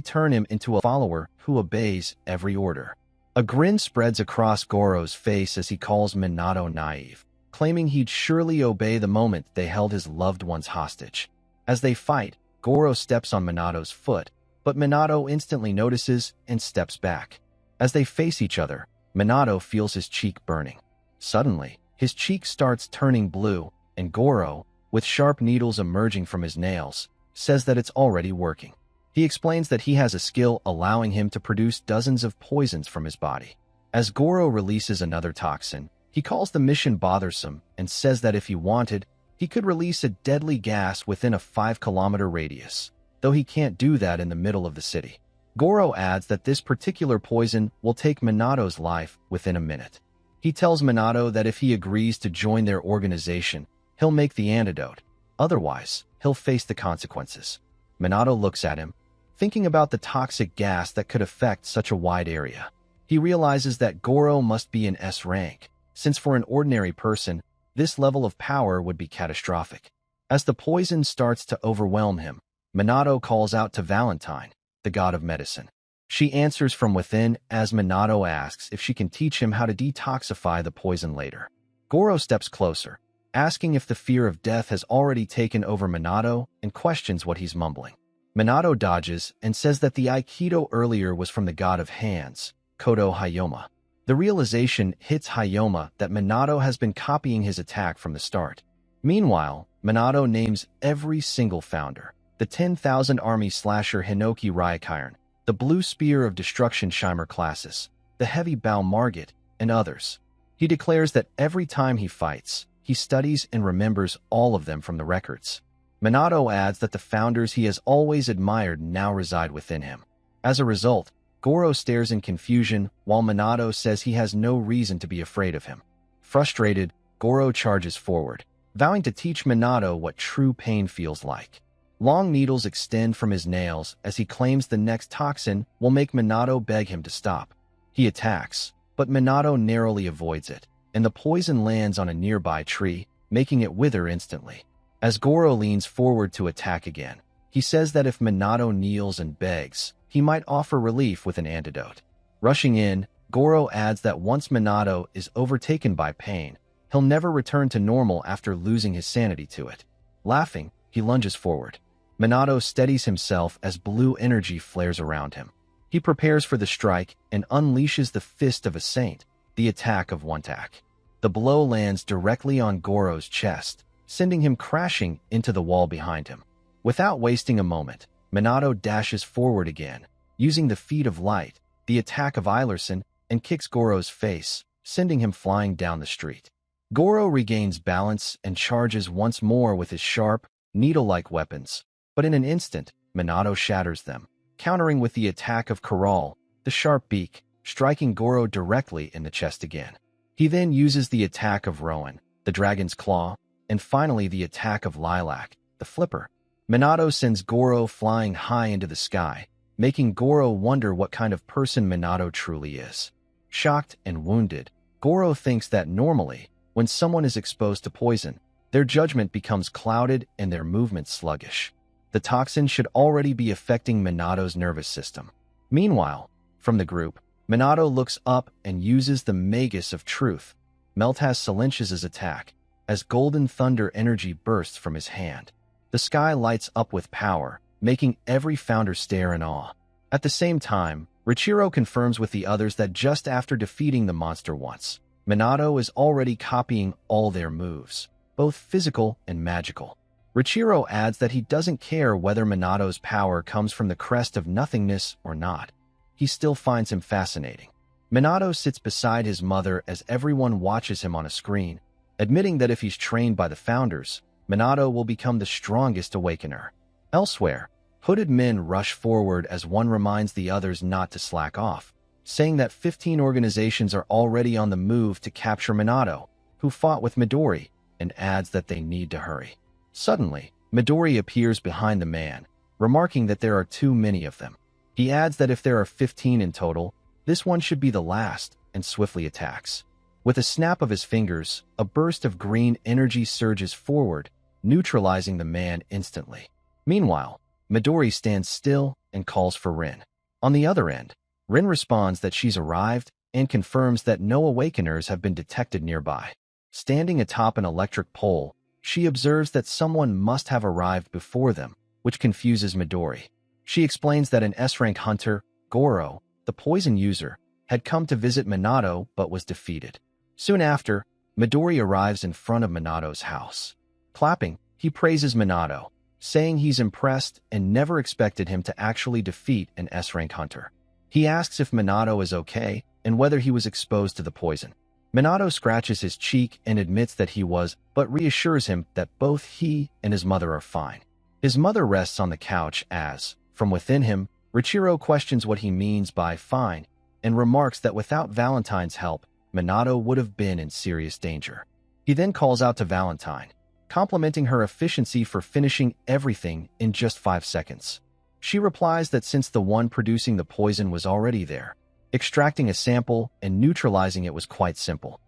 [SPEAKER 1] turn him into a follower who obeys every order. A grin spreads across Goro's face as he calls Minato naive, claiming he'd surely obey the moment they held his loved ones hostage. As they fight, Goro steps on Minato's foot, but Minato instantly notices and steps back. As they face each other, Minato feels his cheek burning. Suddenly, his cheek starts turning blue, and Goro, with sharp needles emerging from his nails, says that it's already working. He explains that he has a skill allowing him to produce dozens of poisons from his body. As Goro releases another toxin, he calls the mission bothersome and says that if he wanted, he could release a deadly gas within a 5-kilometer radius, though he can't do that in the middle of the city. Goro adds that this particular poison will take Minato's life within a minute. He tells Minato that if he agrees to join their organization, he'll make the antidote. Otherwise, he'll face the consequences. Minato looks at him, thinking about the toxic gas that could affect such a wide area. He realizes that Goro must be in S rank, since for an ordinary person, this level of power would be catastrophic. As the poison starts to overwhelm him, Minato calls out to Valentine, the god of medicine. She answers from within as Minato asks if she can teach him how to detoxify the poison later. Goro steps closer, asking if the fear of death has already taken over Minato and questions what he's mumbling. Minato dodges and says that the Aikido earlier was from the god of hands, Kodo Hayoma. The realization hits Hayoma that Minato has been copying his attack from the start. Meanwhile, Minato names every single founder, the 10,000 Army Slasher Hinoki Ryukyren, the Blue Spear of Destruction Shimer classes, the Heavy Bow Margit, and others. He declares that every time he fights, he studies and remembers all of them from the records. Minato adds that the founders he has always admired now reside within him. As a result, Goro stares in confusion while Minato says he has no reason to be afraid of him. Frustrated, Goro charges forward, vowing to teach Minato what true pain feels like. Long needles extend from his nails as he claims the next toxin will make Minato beg him to stop. He attacks, but Minato narrowly avoids it, and the poison lands on a nearby tree, making it wither instantly. As Goro leans forward to attack again, he says that if Minato kneels and begs, he might offer relief with an antidote. Rushing in, Goro adds that once Minato is overtaken by pain, he'll never return to normal after losing his sanity to it. Laughing, he lunges forward. Minato steadies himself as blue energy flares around him. He prepares for the strike and unleashes the Fist of a Saint, the attack of one tack. The blow lands directly on Goro's chest, sending him crashing into the wall behind him. Without wasting a moment, Minato dashes forward again, using the Feet of Light, the attack of Eilerson, and kicks Goro's face, sending him flying down the street. Goro regains balance and charges once more with his sharp, needle-like weapons, but in an instant, Minato shatters them, countering with the attack of Corral, the sharp beak, striking Goro directly in the chest again. He then uses the attack of Rowan, the dragon's claw, and finally the attack of Lilac, the flipper. Minato sends Goro flying high into the sky, making Goro wonder what kind of person Minato truly is. Shocked and wounded, Goro thinks that normally, when someone is exposed to poison, their judgment becomes clouded and their movement sluggish. The toxin should already be affecting Minato's nervous system. Meanwhile, from the group, Minato looks up and uses the Magus of Truth, Meltas Silencius's attack, as golden thunder energy bursts from his hand. The sky lights up with power, making every founder stare in awe. At the same time, Richiro confirms with the others that just after defeating the monster once, Minato is already copying all their moves, both physical and magical. Richiro adds that he doesn't care whether Minato's power comes from the crest of nothingness or not. He still finds him fascinating. Minato sits beside his mother as everyone watches him on a screen, admitting that if he's trained by the founders, Minato will become the strongest awakener. Elsewhere, hooded men rush forward as one reminds the others not to slack off, saying that 15 organizations are already on the move to capture Minato, who fought with Midori, and adds that they need to hurry. Suddenly, Midori appears behind the man, remarking that there are too many of them. He adds that if there are 15 in total, this one should be the last, and swiftly attacks. With a snap of his fingers, a burst of green energy surges forward, neutralizing the man instantly. Meanwhile, Midori stands still and calls for Rin. On the other end, Rin responds that she's arrived and confirms that no awakeners have been detected nearby. Standing atop an electric pole, she observes that someone must have arrived before them, which confuses Midori. She explains that an S-rank hunter, Goro, the poison user, had come to visit Minato but was defeated. Soon after, Midori arrives in front of Minato's house. Clapping, he praises Minato, saying he's impressed and never expected him to actually defeat an S-rank hunter. He asks if Minato is okay and whether he was exposed to the poison. Minato scratches his cheek and admits that he was, but reassures him that both he and his mother are fine. His mother rests on the couch as, from within him, Richiro questions what he means by fine and remarks that without Valentine's help, Minato would have been in serious danger. He then calls out to Valentine, complimenting her efficiency for finishing everything in just 5 seconds. She replies that since the one producing the poison was already there, extracting a sample and neutralizing it was quite simple.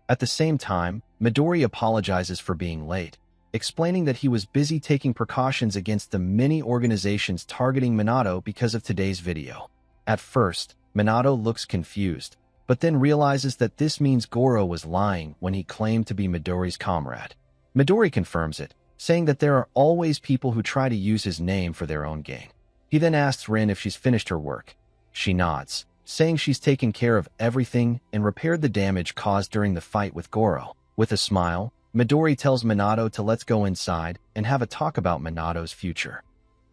[SPEAKER 1] At the same time, Midori apologizes for being late, explaining that he was busy taking precautions against the many organizations targeting Minato because of today's video. At first, Minato looks confused, but then realizes that this means Goro was lying when he claimed to be Midori's comrade. Midori confirms it, saying that there are always people who try to use his name for their own gain. He then asks Rin if she's finished her work. She nods, saying she's taken care of everything and repaired the damage caused during the fight with Goro. With a smile, Midori tells Minato to let's go inside and have a talk about Minato's future.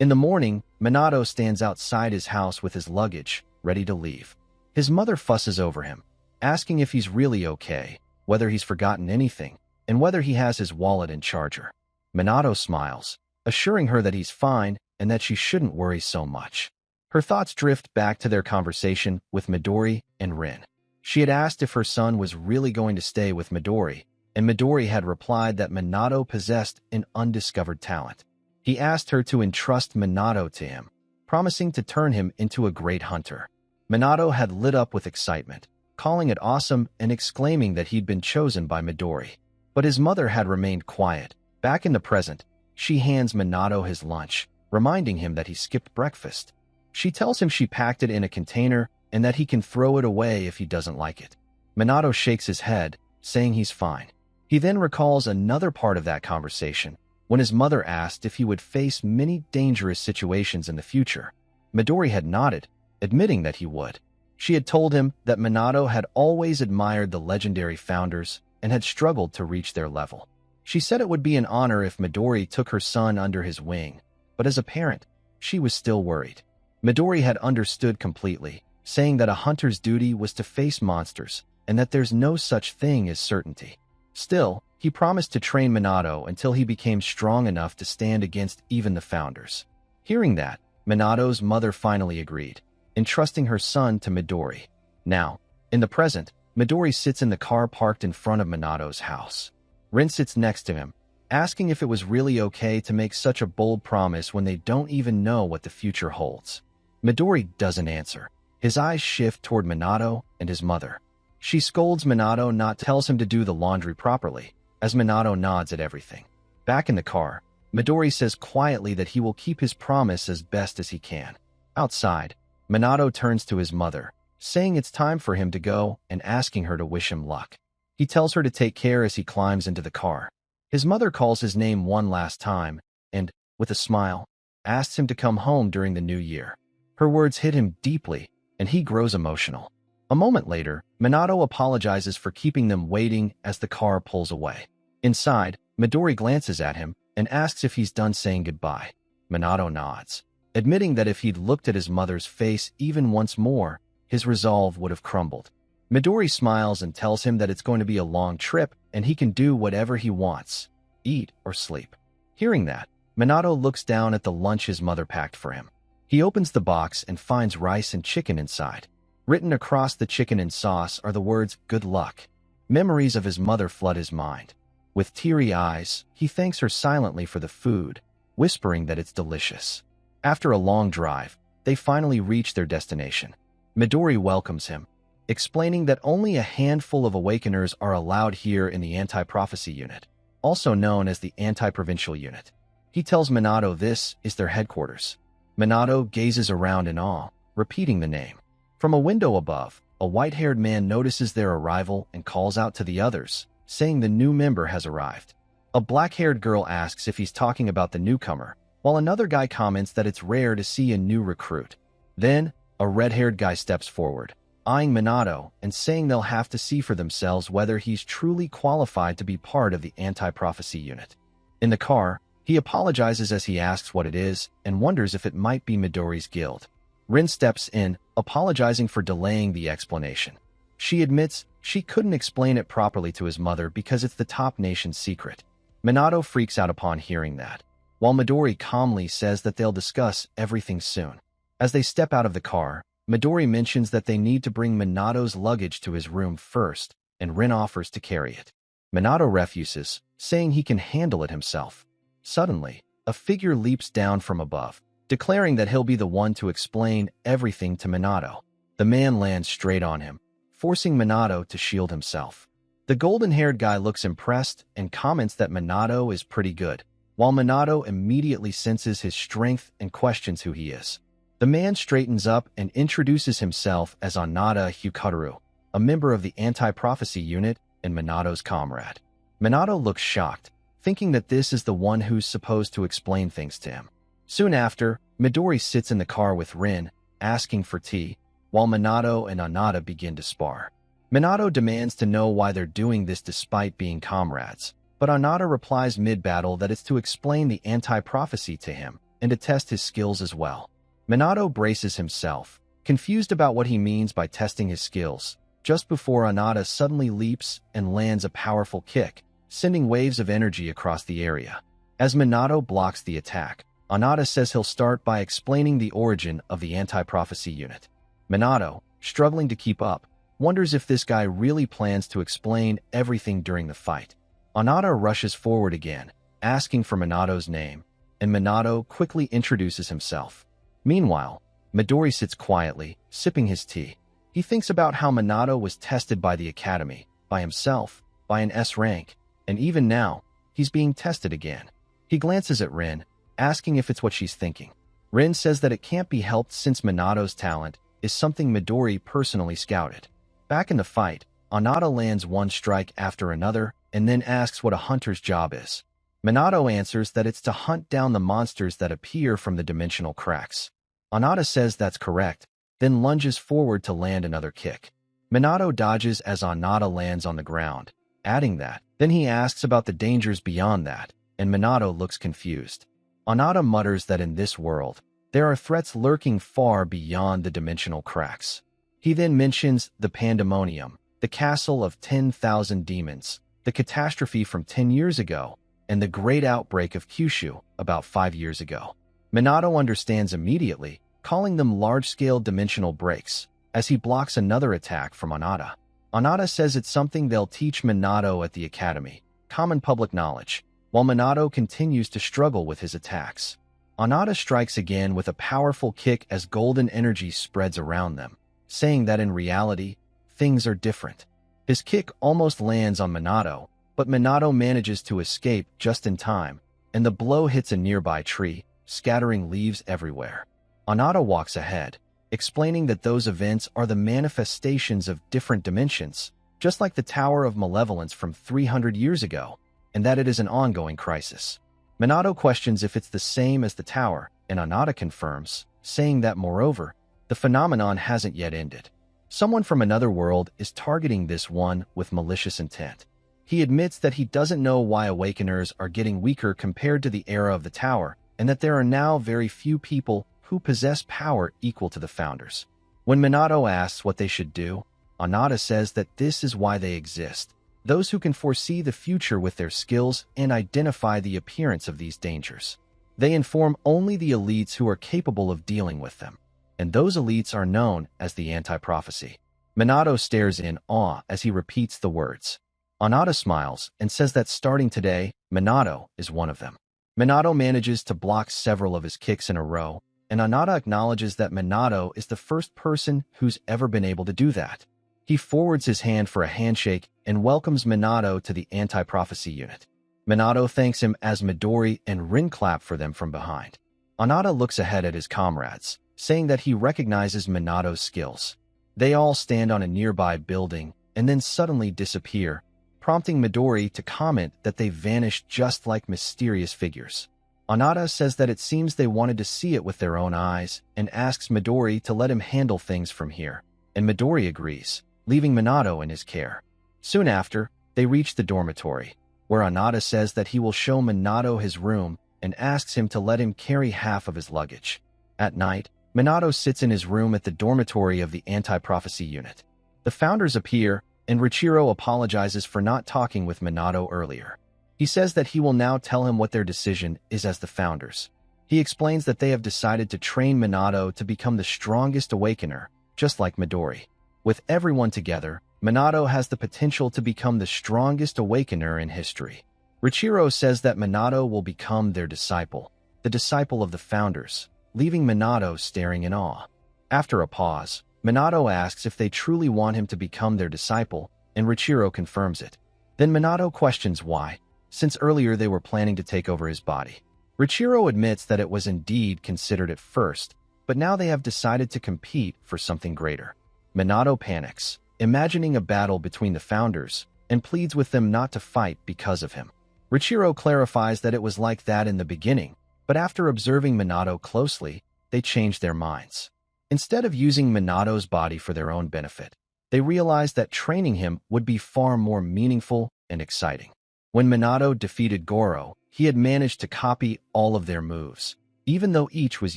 [SPEAKER 1] In the morning, Minato stands outside his house with his luggage, ready to leave. His mother fusses over him, asking if he's really okay, whether he's forgotten anything, and whether he has his wallet and charger. Minato smiles, assuring her that he's fine and that she shouldn't worry so much. Her thoughts drift back to their conversation with Midori and Rin. She had asked if her son was really going to stay with Midori, and Midori had replied that Minato possessed an undiscovered talent. He asked her to entrust Minato to him, promising to turn him into a great hunter. Minato had lit up with excitement, calling it awesome and exclaiming that he'd been chosen by Midori. But his mother had remained quiet. Back in the present, she hands Minato his lunch, reminding him that he skipped breakfast. She tells him she packed it in a container and that he can throw it away if he doesn't like it. Minato shakes his head, saying he's fine. He then recalls another part of that conversation, when his mother asked if he would face many dangerous situations in the future. Midori had nodded, admitting that he would. She had told him that Minato had always admired the legendary founders and had struggled to reach their level. She said it would be an honor if Midori took her son under his wing, but as a parent, she was still worried. Midori had understood completely, saying that a hunter's duty was to face monsters and that there's no such thing as certainty. Still, he promised to train Minato until he became strong enough to stand against even the founders. Hearing that, Minato's mother finally agreed, entrusting her son to Midori. Now, in the present, Midori sits in the car parked in front of Minato's house. Rin sits next to him, asking if it was really okay to make such a bold promise when they don't even know what the future holds. Midori doesn't answer. His eyes shift toward Minato and his mother. She scolds Minato not tells him to do the laundry properly, as Minato nods at everything. Back in the car, Midori says quietly that he will keep his promise as best as he can. Outside, Minato turns to his mother, saying it's time for him to go and asking her to wish him luck. He tells her to take care as he climbs into the car. His mother calls his name one last time and, with a smile, asks him to come home during the new year. Her words hit him deeply, and he grows emotional. A moment later, Minato apologizes for keeping them waiting as the car pulls away. Inside, Midori glances at him and asks if he's done saying goodbye. Minato nods, admitting that if he'd looked at his mother's face even once more, his resolve would have crumbled. Midori smiles and tells him that it's going to be a long trip and he can do whatever he wants, eat or sleep. Hearing that, Minato looks down at the lunch his mother packed for him. He opens the box and finds rice and chicken inside. Written across the chicken and sauce are the words, "Good luck." Memories of his mother flood his mind. With teary eyes, he thanks her silently for the food, whispering that it's delicious. After a long drive, they finally reach their destination. Midori welcomes him, explaining that only a handful of awakeners are allowed here in the anti-prophecy unit, also known as the anti-provincial unit. He tells Minato this is their headquarters. Minato gazes around in awe, repeating the name. From a window above, a white-haired man notices their arrival and calls out to the others, saying the new member has arrived. A black-haired girl asks if he's talking about the newcomer, while another guy comments that it's rare to see a new recruit. Then, a red-haired guy steps forward, eyeing Minato and saying they'll have to see for themselves whether he's truly qualified to be part of the anti-prophecy unit. In the car, he apologizes as he asks what it is and wonders if it might be Midori's guild. Rin steps in, apologizing for delaying the explanation. She admits she couldn't explain it properly to his mother because it's the top nation's secret. Minato freaks out upon hearing that, while Midori calmly says that they'll discuss everything soon. As they step out of the car, Midori mentions that they need to bring Minato's luggage to his room first, and Rin offers to carry it. Minato refuses, saying he can handle it himself. Suddenly, a figure leaps down from above, declaring that he'll be the one to explain everything to Minato. The man lands straight on him, forcing Minato to shield himself. The golden-haired guy looks impressed and comments that Minato is pretty good, while Minato immediately senses his strength and questions who he is. The man straightens up and introduces himself as Anata Hyukaru, a member of the anti-prophecy unit and Minato's comrade. Minato looks shocked, thinking that this is the one who's supposed to explain things to him. Soon after, Midori sits in the car with Rin, asking for tea, while Minato and Anata begin to spar. Minato demands to know why they're doing this despite being comrades, but Anata replies mid-battle that it's to explain the anti-prophecy to him and to test his skills as well. Minato braces himself, confused about what he means by testing his skills, just before Anata suddenly leaps and lands a powerful kick, sending waves of energy across the area. As Minato blocks the attack, Anata says he'll start by explaining the origin of the anti-prophecy unit. Minato, struggling to keep up, wonders if this guy really plans to explain everything during the fight. Anata rushes forward again, asking for Minato's name, and Minato quickly introduces himself. Meanwhile, Midori sits quietly, sipping his tea. He thinks about how Minato was tested by the academy, by himself, by an S rank, and even now, he's being tested again. He glances at Rin, asking if it's what she's thinking. Rin says that it can't be helped since Minato's talent is something Midori personally scouted. Back in the fight, Anata lands one strike after another and then asks what a hunter's job is. Minato answers that it's to hunt down the monsters that appear from the dimensional cracks. Anata says that's correct, then lunges forward to land another kick. Minato dodges as Anata lands on the ground, adding that. Then he asks about the dangers beyond that, and Minato looks confused. Anata mutters that in this world, there are threats lurking far beyond the dimensional cracks. He then mentions the pandemonium, the castle of 10,000 demons, the catastrophe from 10 years ago, and the great outbreak of Kyushu about 5 years ago. Minato understands immediately, calling them large-scale dimensional breaks, as he blocks another attack from Anata. Anata says it's something they'll teach Minato at the academy, common public knowledge, while Minato continues to struggle with his attacks. Anata strikes again with a powerful kick as golden energy spreads around them, saying that in reality, things are different. His kick almost lands on Minato, but Minato manages to escape just in time, and the blow hits a nearby tree, scattering leaves everywhere. Anata walks ahead, explaining that those events are the manifestations of different dimensions, just like the Tower of Malevolence from 300 years ago, and that it is an ongoing crisis. Minato questions if it's the same as the tower, and Anata confirms, saying that moreover, the phenomenon hasn't yet ended. Someone from another world is targeting this one with malicious intent. He admits that he doesn't know why Awakeners are getting weaker compared to the era of the tower, and that there are now very few people who possess power equal to the founders. When Minato asks what they should do, Anata says that this is why they exist, those who can foresee the future with their skills and identify the appearance of these dangers. They inform only the elites who are capable of dealing with them, and those elites are known as the anti-prophecy. Minato stares in awe as he repeats the words. Anata smiles and says that starting today, Minato is one of them. Minato manages to block several of his kicks in a row, and Anata acknowledges that Minato is the first person who's ever been able to do that. He forwards his hand for a handshake and welcomes Minato to the anti-prophecy unit. Minato thanks him as Midori and Rin clap for them from behind. Anata looks ahead at his comrades, saying that he recognizes Minato's skills. They all stand on a nearby building and then suddenly disappear, prompting Midori to comment that they vanished just like mysterious figures. Anata says that it seems they wanted to see it with their own eyes and asks Midori to let him handle things from here, and Midori agrees, leaving Minato in his care. Soon after, they reach the dormitory, where Anata says that he will show Minato his room and asks him to let him carry half of his luggage. At night, Minato sits in his room at the dormitory of the anti-prophecy unit. The founders appear, and Richiro apologizes for not talking with Minato earlier. He says that he will now tell him what their decision is as the founders. He explains that they have decided to train Minato to become the strongest awakener, just like Midori. With everyone together, Minato has the potential to become the strongest awakener in history. Richiro says that Minato will become their disciple, the disciple of the founders, leaving Minato staring in awe. After a pause, Minato asks if they truly want him to become their disciple, and Richiro confirms it. Then Minato questions why, since earlier they were planning to take over his body. Richiro admits that it was indeed considered at first, but now they have decided to compete for something greater. Minato panics, imagining a battle between the founders, and pleads with them not to fight because of him. Richiro clarifies that it was like that in the beginning, but after observing Minato closely, they changed their minds. Instead of using Minato's body for their own benefit, they realized that training him would be far more meaningful and exciting. When Minato defeated Goro, he had managed to copy all of their moves, even though each was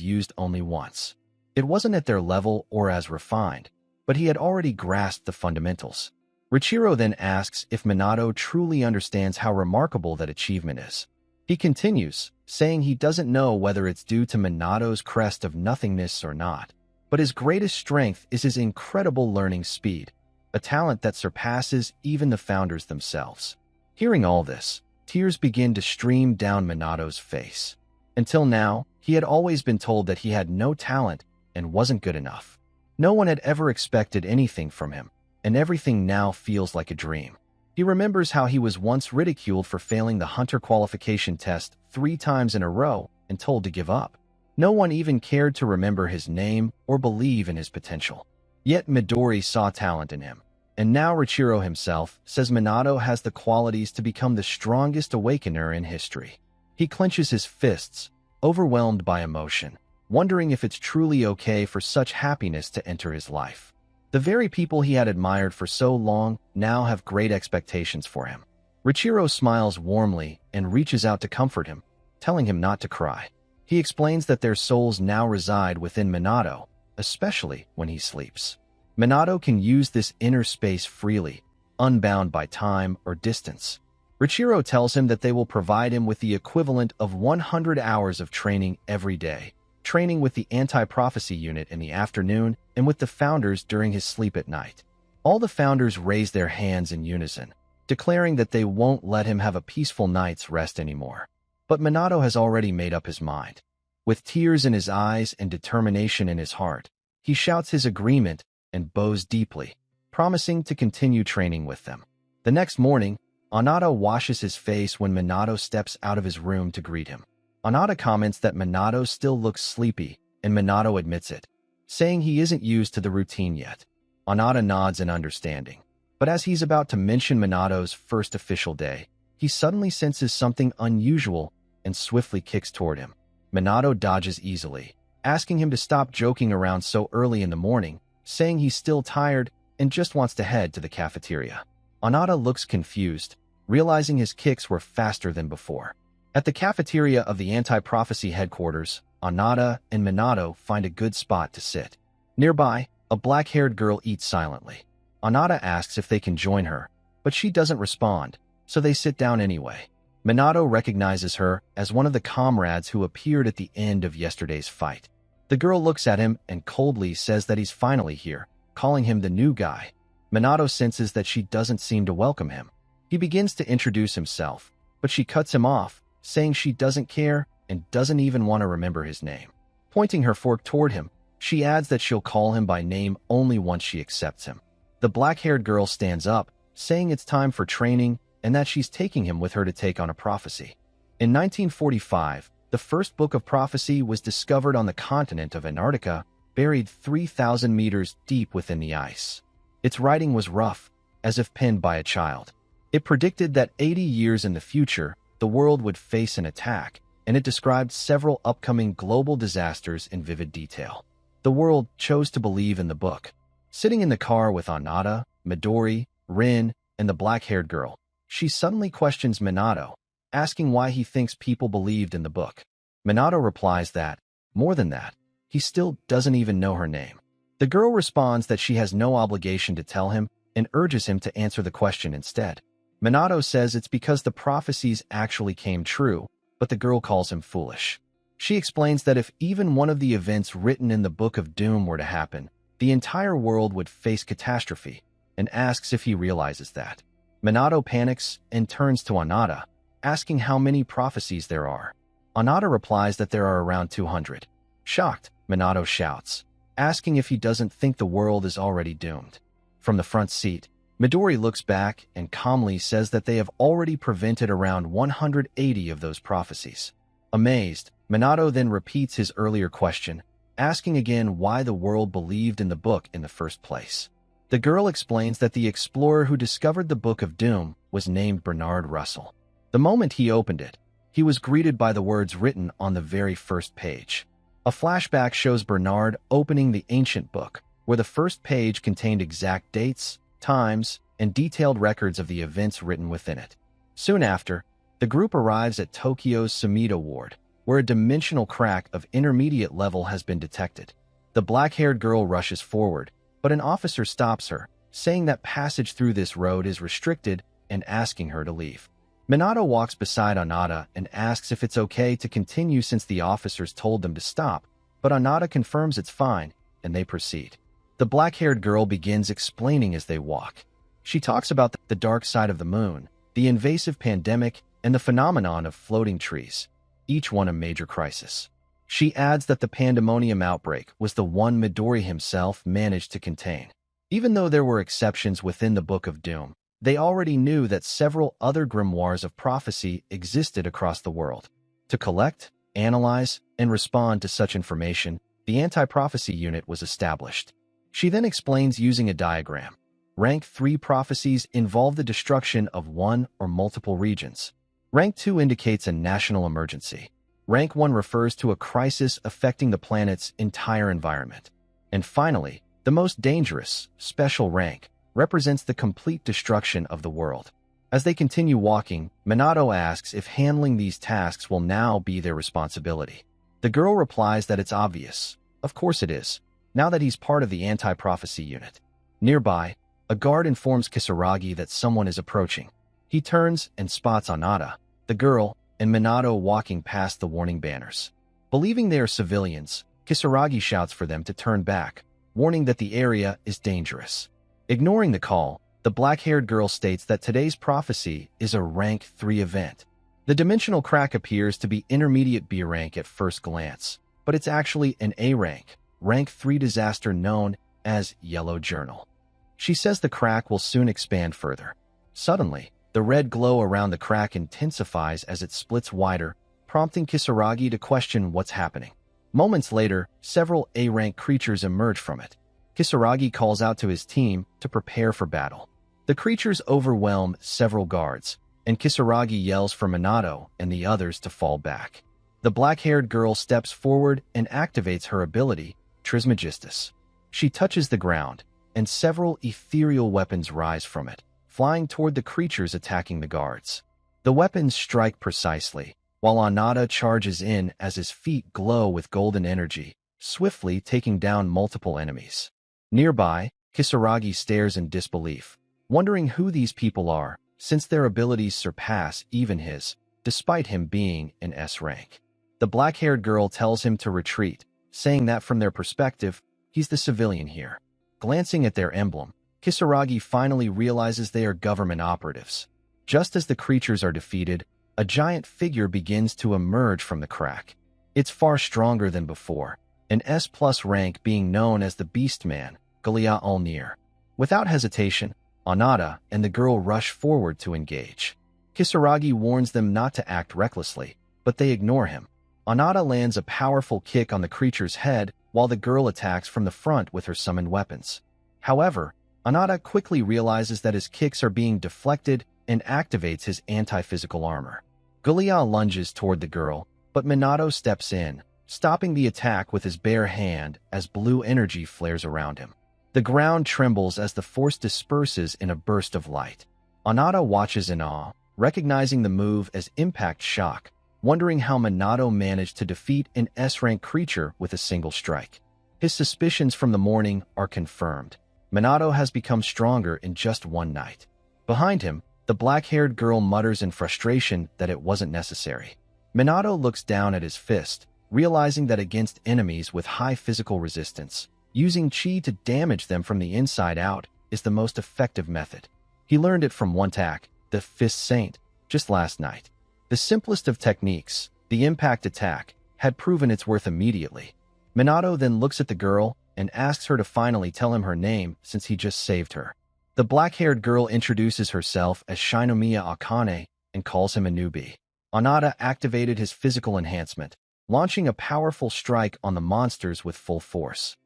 [SPEAKER 1] used only once. It wasn't at their level or as refined, but he had already grasped the fundamentals. Richiro then asks if Minato truly understands how remarkable that achievement is. He continues, saying he doesn't know whether it's due to Minato's crest of nothingness or not, but his greatest strength is his incredible learning speed, a talent that surpasses even the founders themselves. Hearing all this, tears begin to stream down Minato's face. Until now, he had always been told that he had no talent and wasn't good enough. No one had ever expected anything from him, and everything now feels like a dream. He remembers how he was once ridiculed for failing the hunter qualification test 3 times in a row and told to give up. No one even cared to remember his name or believe in his potential. Yet Midori saw talent in him, and now Richiro himself says Minato has the qualities to become the strongest awakener in history. He clenches his fists, overwhelmed by emotion, wondering if it's truly okay for such happiness to enter his life. The very people he had admired for so long now have great expectations for him. Richiro smiles warmly and reaches out to comfort him, telling him not to cry. He explains that their souls now reside within Minato, especially when he sleeps. Minato can use this inner space freely, unbound by time or distance. Richiro tells him that they will provide him with the equivalent of 100 hours of training every day, training with the anti-prophecy unit in the afternoon and with the founders during his sleep at night. All the founders raise their hands in unison, declaring that they won't let him have a peaceful night's rest anymore. But Minato has already made up his mind. With tears in his eyes and determination in his heart, he shouts his agreement and bows deeply, promising to continue training with them. The next morning, Anata washes his face when Minato steps out of his room to greet him. Anata comments that Minato still looks sleepy, and Minato admits it, saying he isn't used to the routine yet. Anata nods in understanding, but as he's about to mention Minato's first official day, he suddenly senses something unusual and swiftly kicks toward him. Minato dodges easily, asking him to stop joking around so early in the morning, saying he's still tired and just wants to head to the cafeteria. Anata looks confused, realizing his kicks were faster than before. At the cafeteria of the anti-prophecy headquarters, Anata and Minato find a good spot to sit. Nearby, a black-haired girl eats silently. Anata asks if they can join her, but she doesn't respond, so they sit down anyway. Minato recognizes her as one of the comrades who appeared at the end of yesterday's fight. The girl looks at him and coldly says that he's finally here, calling him the new guy. Minato senses that she doesn't seem to welcome him. He begins to introduce himself, but she cuts him off, saying she doesn't care and doesn't even want to remember his name. Pointing her fork toward him, she adds that she'll call him by name only once she accepts him. The black-haired girl stands up, saying it's time for training and that she's taking him with her to take on a prophecy. In 1945, the first book of prophecy was discovered on the continent of Antarctica, buried 3,000 meters deep within the ice. Its writing was rough, as if penned by a child. It predicted that 80 years in the future, the world would face an attack, and it described several upcoming global disasters in vivid detail. The world chose to believe in the book. Sitting in the car with Anata, Midori, Rin, and the black-haired girl, she suddenly questions Minato, asking why he thinks people believed in the book. Minato replies that, more than that, he still doesn't even know her name. The girl responds that she has no obligation to tell him and urges him to answer the question instead. Minato says it's because the prophecies actually came true, but the girl calls him foolish. She explains that if even one of the events written in the Book of Doom were to happen, the entire world would face catastrophe, and asks if he realizes that. Minato panics and turns to Anata, asking how many prophecies there are. Anata replies that there are around 200. Shocked, Minato shouts, asking if he doesn't think the world is already doomed. From the front seat, Midori looks back and calmly says that they have already prevented around 180 of those prophecies. Amazed, Minato then repeats his earlier question, asking again why the world believed in the book in the first place. The girl explains that the explorer who discovered the Book of Doom was named Bernard Russell. The moment he opened it, he was greeted by the words written on the very first page. A flashback shows Bernard opening the ancient book, where the first page contained exact dates, times, and detailed records of the events written within it. Soon after, the group arrives at Tokyo's Sumida Ward, where a dimensional crack of intermediate level has been detected. The black-haired girl rushes forward, but an officer stops her, saying that passage through this road is restricted and asking her to leave. Minato walks beside Anata and asks if it's okay to continue since the officers told them to stop, but Anata confirms it's fine, and they proceed. The black-haired girl begins explaining as they walk. She talks about the dark side of the moon, the invasive pandemic, and the phenomenon of floating trees, each one a major crisis. She adds that the pandemonium outbreak was the one Midori himself managed to contain. Even though there were exceptions within the Book of Doom, they already knew that several other grimoires of prophecy existed across the world. To collect, analyze, and respond to such information, the anti-prophecy unit was established. She then explains using a diagram. Rank 3 prophecies involve the destruction of one or multiple regions. Rank 2 indicates a national emergency. Rank 1 refers to a crisis affecting the planet's entire environment. And finally, the most dangerous, special rank, represents the complete destruction of the world. As they continue walking, Minato asks if handling these tasks will now be their responsibility. The girl replies that it's obvious. Of course it is, now that he's part of the anti-prophecy unit. Nearby, a guard informs Kisaragi that someone is approaching. He turns and spots Anata, the girl, and Minato walking past the warning banners. Believing they are civilians, Kisaragi shouts for them to turn back, warning that the area is dangerous. Ignoring the call, the black-haired girl states that today's prophecy is a rank 3 event. The dimensional crack appears to be intermediate B rank at first glance, but it's actually an A rank 3 disaster known as Yellow Journal. She says the crack will soon expand further. Suddenly, the red glow around the crack intensifies as it splits wider, prompting Kisaragi to question what's happening. Moments later, several A-rank creatures emerge from it. Kisaragi calls out to his team to prepare for battle. The creatures overwhelm several guards, and Kisaragi yells for Minato and the others to fall back. The black-haired girl steps forward and activates her ability, Trismegistus. She touches the ground, and several ethereal weapons rise from it, flying toward the creatures attacking the guards. The weapons strike precisely, while Anata charges in as his feet glow with golden energy, swiftly taking down multiple enemies. Nearby, Kisaragi stares in disbelief, wondering who these people are, since their abilities surpass even his, despite him being in S rank. The black-haired girl tells him to retreat, saying that from their perspective, he's the civilian here. Glancing at their emblem, Kisaragi finally realizes they are government operatives. Just as the creatures are defeated, a giant figure begins to emerge from the crack. It's far stronger than before, an S+ rank being known as the Beastman, Galia Ulnir. Without hesitation, Anata and the girl rush forward to engage. Kisaragi warns them not to act recklessly, but they ignore him. Anata lands a powerful kick on the creature's head while the girl attacks from the front with her summoned weapons. However, Anata quickly realizes that his kicks are being deflected and activates his anti-physical armor. Galia lunges toward the girl, but Minato steps in, stopping the attack with his bare hand as blue energy flares around him. The ground trembles as the force disperses in a burst of light. Anata watches in awe, recognizing the move as impact shock, wondering how Minato managed to defeat an S-rank creature with a single strike. His suspicions from the morning are confirmed. Minato has become stronger in just one night. Behind him, the black-haired girl mutters in frustration that it wasn't necessary. Minato looks down at his fist, realizing that against enemies with high physical resistance, using chi to damage them from the inside out is the most effective method. He learned it from one attack, the Fist Saint, just last night. The simplest of techniques, the impact attack, had proven its worth immediately. Minato then looks at the girl and asks her to finally tell him her name since he just saved her. The black-haired girl introduces herself as Shinomiya Akane and calls him a newbie. Anata activated his physical enhancement, launching a powerful strike on the monsters with full force.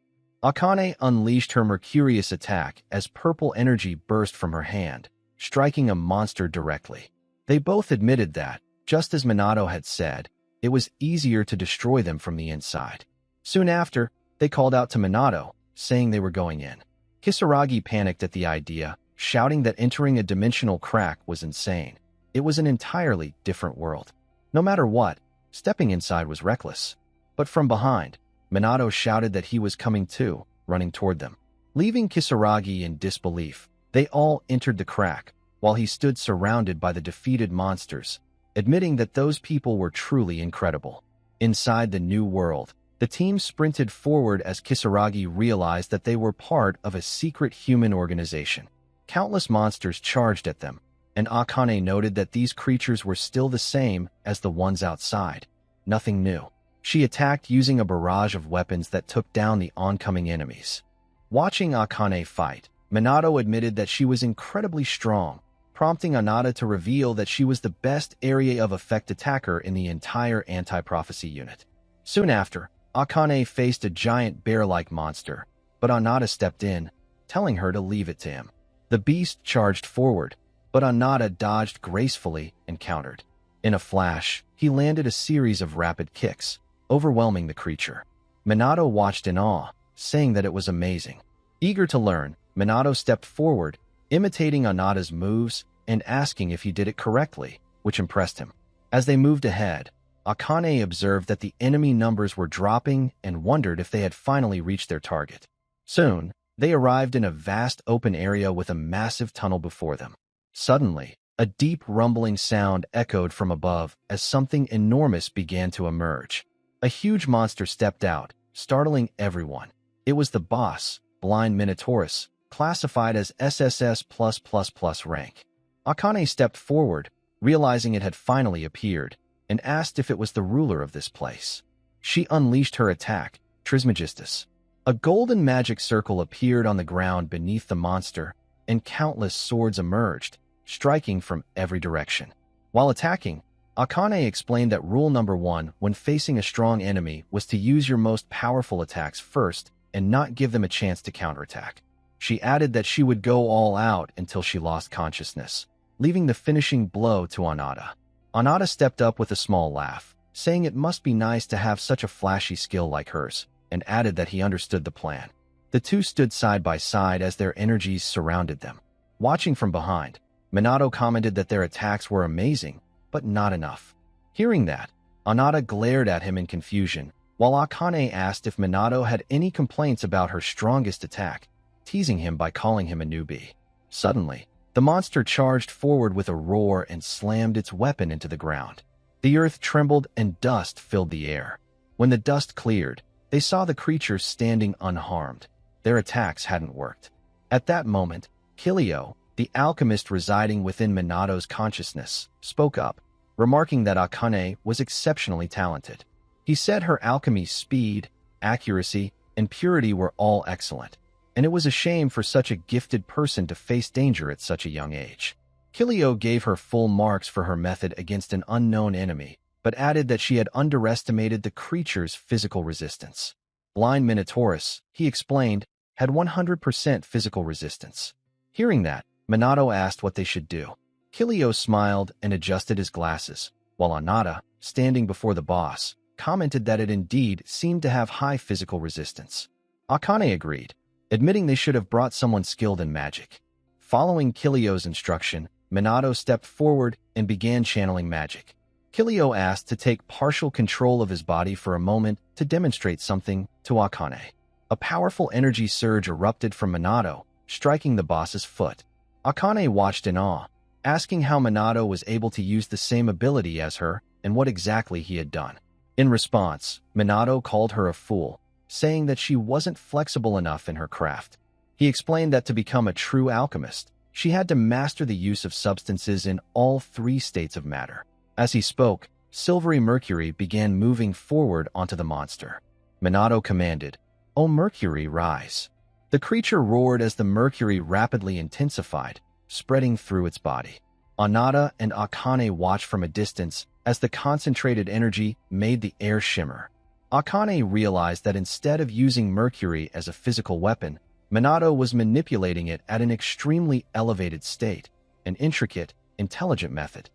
[SPEAKER 1] Akane unleashed her Mercurius attack as purple energy burst from her hand, striking a monster directly. They both admitted that, just as Minato had said, it was easier to destroy them from the inside. Soon after, they called out to Minato, saying they were going in. Kisaragi panicked at the idea, shouting that entering a dimensional crack was insane. It was an entirely different world. No matter what, stepping inside was reckless. But from behind, Minato shouted that he was coming too, running toward them. Leaving Kisaragi in disbelief, they all entered the crack, while he stood surrounded by the defeated monsters, admitting that those people were truly incredible. Inside the new world, the team sprinted forward as Kisaragi realized that they were part of a secret human organization. Countless monsters charged at them, and Akane noted that these creatures were still the same as the ones outside. Nothing new. She attacked using a barrage of weapons that took down the oncoming enemies. Watching Akane fight, Minato admitted that she was incredibly strong, prompting Anata to reveal that she was the best area of effect attacker in the entire anti-prophecy unit. Soon after, Akane faced a giant bear-like monster, but Anata stepped in, telling her to leave it to him. The beast charged forward, but Anata dodged gracefully and countered. In a flash, he landed a series of rapid kicks, overwhelming the creature. Minato watched in awe, saying that it was amazing. Eager to learn, Minato stepped forward, imitating Anata's moves and asking if he did it correctly, which impressed him. As they moved ahead, Akane observed that the enemy numbers were dropping and wondered if they had finally reached their target. Soon, they arrived in a vast open area with a massive tunnel before them. Suddenly, a deep rumbling sound echoed from above as something enormous began to emerge. A huge monster stepped out, startling everyone. It was the boss, Blind Minotaurus, classified as SSS+++ rank. Akane stepped forward, realizing it had finally appeared, and asked if it was the ruler of this place. She unleashed her attack, Trismegistus. A golden magic circle appeared on the ground beneath the monster, and countless swords emerged, striking from every direction. While attacking, Akane explained that rule number 1 when facing a strong enemy was to use your most powerful attacks first and not give them a chance to counterattack. She added that she would go all out until she lost consciousness, leaving the finishing blow to Anata. Anata stepped up with a small laugh, saying it must be nice to have such a flashy skill like hers, and added that he understood the plan. The two stood side by side as their energies surrounded them. Watching from behind, Minato commented that their attacks were amazing, but not enough. Hearing that, Anata glared at him in confusion, while Akane asked if Minato had any complaints about her strongest attack, teasing him by calling him a newbie. Suddenly, the monster charged forward with a roar and slammed its weapon into the ground. The earth trembled and dust filled the air. When the dust cleared, they saw the creatures standing unharmed. Their attacks hadn't worked. At that moment, Kilio, the alchemist residing within Minato's consciousness, spoke up, remarking that Akane was exceptionally talented. He said her alchemy's speed, accuracy, and purity were all excellent, and it was a shame for such a gifted person to face danger at such a young age. Kilio gave her full marks for her method against an unknown enemy, but added that she had underestimated the creature's physical resistance. Blind Minotaurus, he explained, had 100% physical resistance. Hearing that, Minato asked what they should do. Kilio smiled and adjusted his glasses, while Anata, standing before the boss, commented that it indeed seemed to have high physical resistance. Akane agreed, admitting they should have brought someone skilled in magic. Following Kilio's instruction, Minato stepped forward and began channeling magic. Kilio asked to take partial control of his body for a moment to demonstrate something to Akane. A powerful energy surge erupted from Minato, striking the boss's foot. Akane watched in awe, asking how Minato was able to use the same ability as her and what exactly he had done. In response, Minato called her a fool, saying that she wasn't flexible enough in her craft. He explained that to become a true alchemist, she had to master the use of substances in all 3 states of matter. As he spoke, silvery mercury began moving forward onto the monster. Minato commanded, "O Mercury, rise." The creature roared as the mercury rapidly intensified, spreading through its body. Anata and Akane watched from a distance as the concentrated energy made the air shimmer. Akane realized that instead of using mercury as a physical weapon, Minato was manipulating it at an extremely elevated state, an intricate, intelligent method.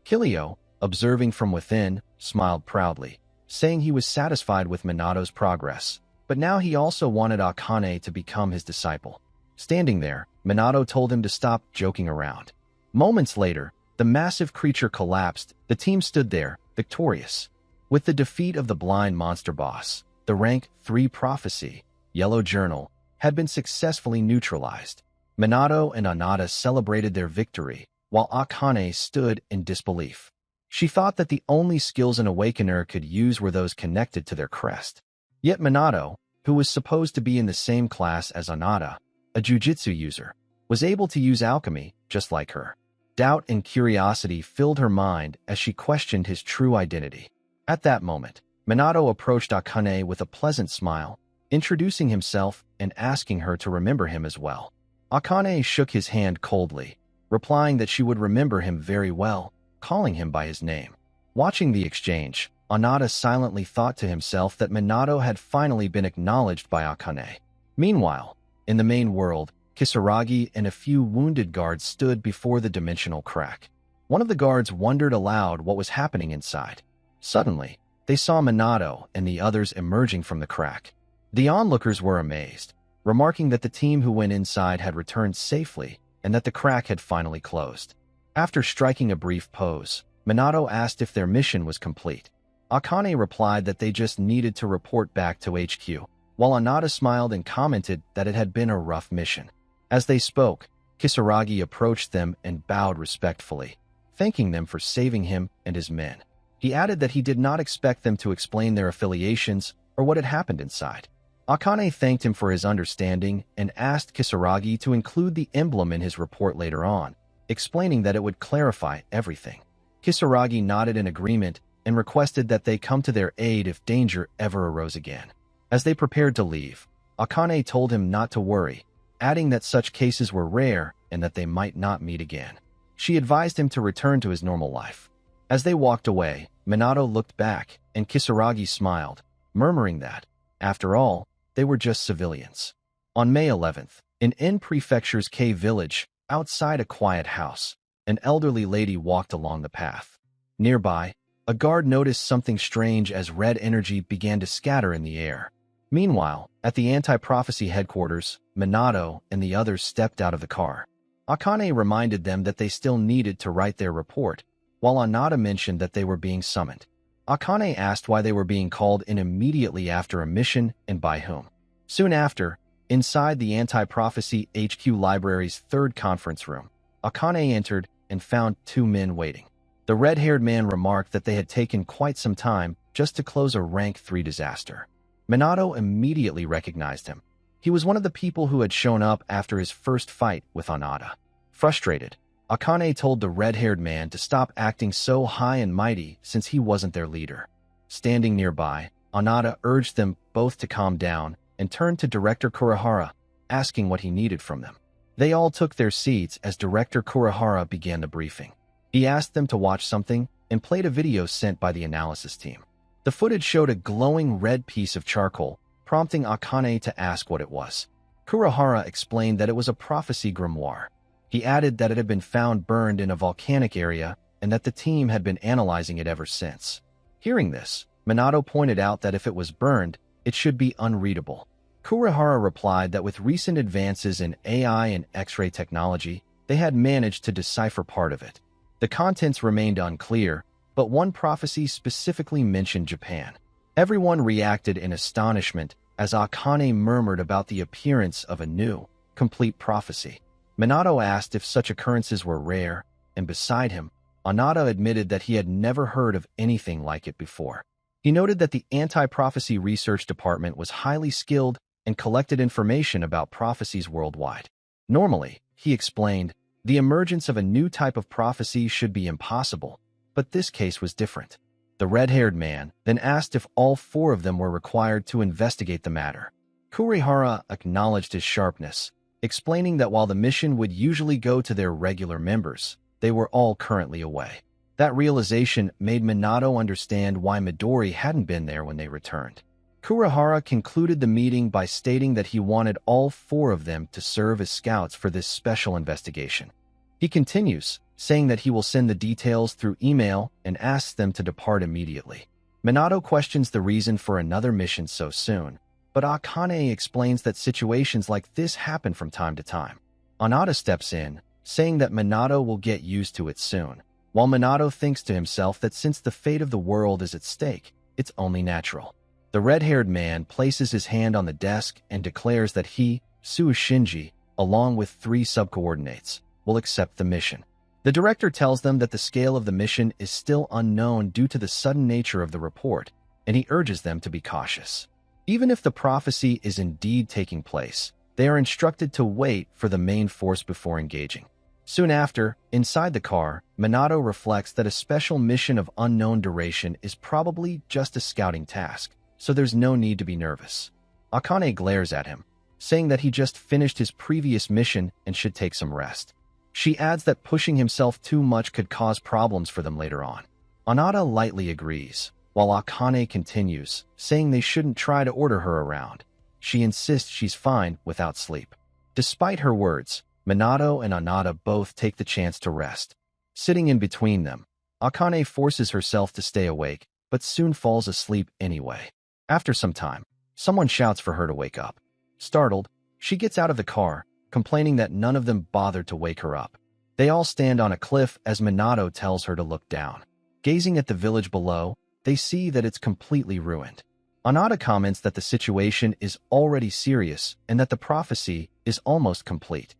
[SPEAKER 1] Kilio, observing from within, smiled proudly, saying he was satisfied with Minato's progress, but now he also wanted Akane to become his disciple. Standing there, Minato told him to stop joking around. Moments later, the massive creature collapsed. The team stood there, victorious. With the defeat of the blind monster boss, the rank 3 prophecy, Yellow Journal, had been successfully neutralized. Minato and Anata celebrated their victory, while Akane stood in disbelief. She thought that the only skills an awakener could use were those connected to their crest. Yet Minato, who was supposed to be in the same class as Anata, a jujitsu user, was able to use alchemy just like her. Doubt and curiosity filled her mind as she questioned his true identity. At that moment, Minato approached Akane with a pleasant smile, introducing himself and asking her to remember him as well. Akane shook his hand coldly, replying that she would remember him very well, calling him by his name. Watching the exchange, Anata silently thought to himself that Minato had finally been acknowledged by Akane. Meanwhile, in the main world, Kisaragi and a few wounded guards stood before the dimensional crack. One of the guards wondered aloud what was happening inside. Suddenly, they saw Minato and the others emerging from the crack. The onlookers were amazed, remarking that the team who went inside had returned safely and that the crack had finally closed. After striking a brief pose, Minato asked if their mission was complete. Akane replied that they just needed to report back to HQ, while Anata smiled and commented that it had been a rough mission. As they spoke, Kisaragi approached them and bowed respectfully, thanking them for saving him and his men. He added that he did not expect them to explain their affiliations or what had happened inside. Akane thanked him for his understanding and asked Kisaragi to include the emblem in his report later on, explaining that it would clarify everything. Kisaragi nodded in agreement and requested that they come to their aid if danger ever arose again. As they prepared to leave, Akane told him not to worry, adding that such cases were rare and that they might not meet again. She advised him to return to his normal life. As they walked away, Minato looked back, and Kisaragi smiled, murmuring that, after all, they were just civilians. On May 11th, in N Prefecture's K village, outside a quiet house, an elderly lady walked along the path. Nearby, a guard noticed something strange as red energy began to scatter in the air. Meanwhile, at the anti-prophecy headquarters, Minato and the others stepped out of the car. Akane reminded them that they still needed to write their report, while Anata mentioned that they were being summoned. Akane asked why they were being called in immediately after a mission and by whom. Soon after, inside the anti-prophecy HQ library's third conference room, Akane entered and found 2 men waiting. The red-haired man remarked that they had taken quite some time just to close a rank 3 disaster. Minato immediately recognized him. He was one of the people who had shown up after his first fight with Anata. Frustrated, Akane told the red-haired man to stop acting so high and mighty since he wasn't their leader. Standing nearby, Anata urged them both to calm down and turned to Director Kurihara, asking what he needed from them. They all took their seats as Director Kurihara began the briefing. He asked them to watch something and played a video sent by the analysis team. The footage showed a glowing red piece of charcoal, prompting Akane to ask what it was. Kurihara explained that it was a prophecy grimoire. He added that it had been found burned in a volcanic area and that the team had been analyzing it ever since. Hearing this, Minato pointed out that if it was burned, it should be unreadable. Kurihara replied that with recent advances in AI and X-ray technology, they had managed to decipher part of it. The contents remained unclear, but one prophecy specifically mentioned Japan. Everyone reacted in astonishment as Akane murmured about the appearance of a new, complete prophecy. Minato asked if such occurrences were rare, and beside him, Anata admitted that he had never heard of anything like it before. He noted that the anti-prophecy research department was highly skilled and collected information about prophecies worldwide. Normally, he explained, the emergence of a new type of prophecy should be impossible, but this case was different. The red-haired man then asked if all 4 of them were required to investigate the matter. Kurihara acknowledged his sharpness, explaining that while the mission would usually go to their regular members, they were all currently away. That realization made Minato understand why Midori hadn't been there when they returned. Kurihara concluded the meeting by stating that he wanted all 4 of them to serve as scouts for this special investigation. He continues, saying that he will send the details through email and asks them to depart immediately. Minato questions the reason for another mission so soon, but Akane explains that situations like this happen from time to time. Anata steps in, saying that Minato will get used to it soon, while Minato thinks to himself that since the fate of the world is at stake, it's only natural. The red-haired man places his hand on the desk and declares that he, Shinji, along with 3 subcoordinates, will accept the mission. The director tells them that the scale of the mission is still unknown due to the sudden nature of the report, and he urges them to be cautious. Even if the prophecy is indeed taking place, they are instructed to wait for the main force before engaging. Soon after, inside the car, Minato reflects that a special mission of unknown duration is probably just a scouting task, so there's no need to be nervous. Akane glares at him, saying that he just finished his previous mission and should take some rest. She adds that pushing himself too much could cause problems for them later on. Anata lightly agrees, while Akane continues, saying they shouldn't try to order her around. She insists she's fine without sleep. Despite her words, Minato and Anata both take the chance to rest. Sitting in between them, Akane forces herself to stay awake, but soon falls asleep anyway. After some time, someone shouts for her to wake up. Startled, she gets out of the car, complaining that none of them bothered to wake her up. They all stand on a cliff as Minato tells her to look down. Gazing at the village below, they see that it's completely ruined. Anata comments that the situation is already serious and that the prophecy is almost complete.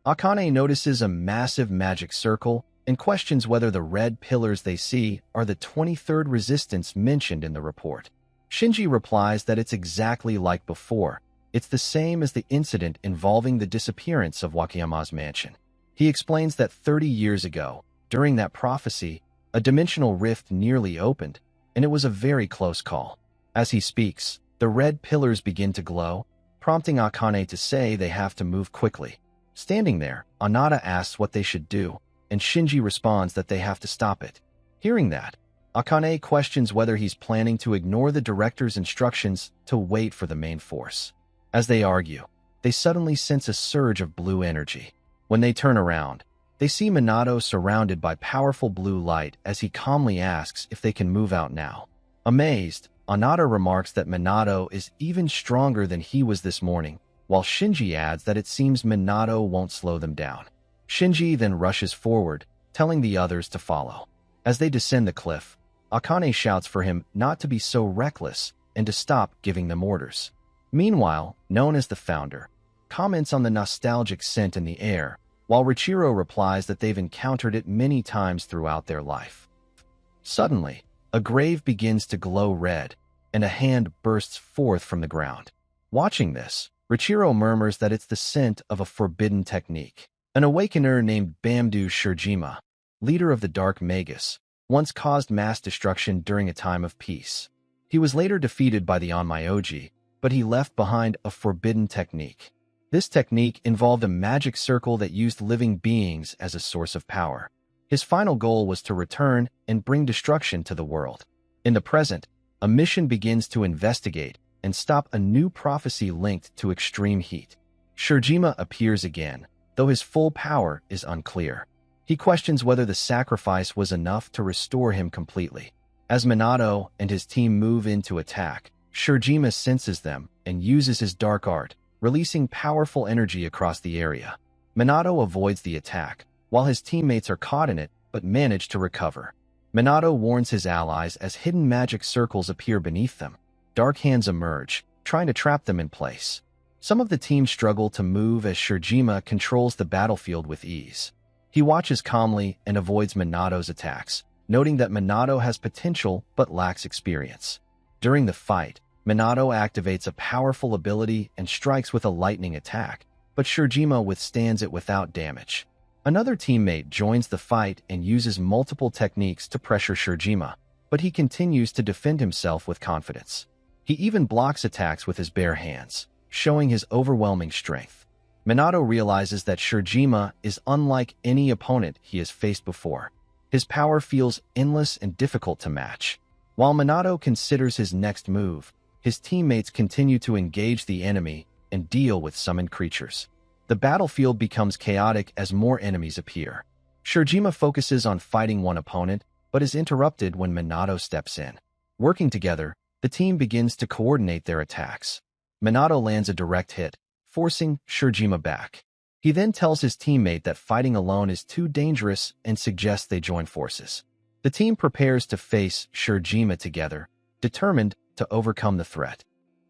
[SPEAKER 1] Akane notices a massive magic circle and questions whether the red pillars they see are the 23rd resistance mentioned in the report. Shinji replies that it's exactly like before. It's the same as the incident involving the disappearance of Wakayama's mansion. He explains that 30 years ago, during that prophecy, a dimensional rift nearly opened, and it was a very close call. As he speaks, the red pillars begin to glow, prompting Akane to say they have to move quickly. Standing there, Anata asks what they should do, and Shinji responds that they have to stop it. Hearing that, Akane questions whether he's planning to ignore the director's instructions to wait for the main force. As they argue, they suddenly sense a surge of blue energy. When they turn around, they see Minato surrounded by powerful blue light as he calmly asks if they can move out now. Amazed, Anata remarks that Minato is even stronger than he was this morning, while Shinji adds that it seems Minato won't slow them down. Shinji then rushes forward, telling the others to follow. As they descend the cliff, Akane shouts for him not to be so reckless and to stop giving them orders. Meanwhile, known as the Founder, comments on the nostalgic scent in the air, while Richiro replies that they've encountered it many times throughout their life. Suddenly, a grave begins to glow red, and a hand bursts forth from the ground. Watching this, Richiro murmurs that it's the scent of a forbidden technique. An awakener named Bamdu Shirjima, leader of the Dark Magus, once caused mass destruction during a time of peace. He was later defeated by the Onmyoji, but he left behind a forbidden technique. This technique involved a magic circle that used living beings as a source of power. His final goal was to return and bring destruction to the world. In the present, a mission begins to investigate and stop a new prophecy linked to extreme heat. Shirjima appears again, though his full power is unclear. He questions whether the sacrifice was enough to restore him completely. As Minato and his team move in to attack, Shirjima senses them and uses his dark art, releasing powerful energy across the area. Minato avoids the attack, while his teammates are caught in it but manage to recover. Minato warns his allies as hidden magic circles appear beneath them. Dark hands emerge, trying to trap them in place. Some of the team struggle to move as Shirjima controls the battlefield with ease. He watches calmly and avoids Minato's attacks, noting that Minato has potential but lacks experience. During the fight, Minato activates a powerful ability and strikes with a lightning attack, but Shirjima withstands it without damage. Another teammate joins the fight and uses multiple techniques to pressure Shirjima, but he continues to defend himself with confidence. He even blocks attacks with his bare hands, showing his overwhelming strength. Minato realizes that Shirjima is unlike any opponent he has faced before. His power feels endless and difficult to match. While Minato considers his next move, his teammates continue to engage the enemy and deal with summoned creatures. The battlefield becomes chaotic as more enemies appear. Shirjima focuses on fighting one opponent, but is interrupted when Minato steps in. Working together, the team begins to coordinate their attacks. Minato lands a direct hit, forcing Shirjima back. He then tells his teammate that fighting alone is too dangerous and suggests they join forces. The team prepares to face Shirjima together, determined to overcome the threat.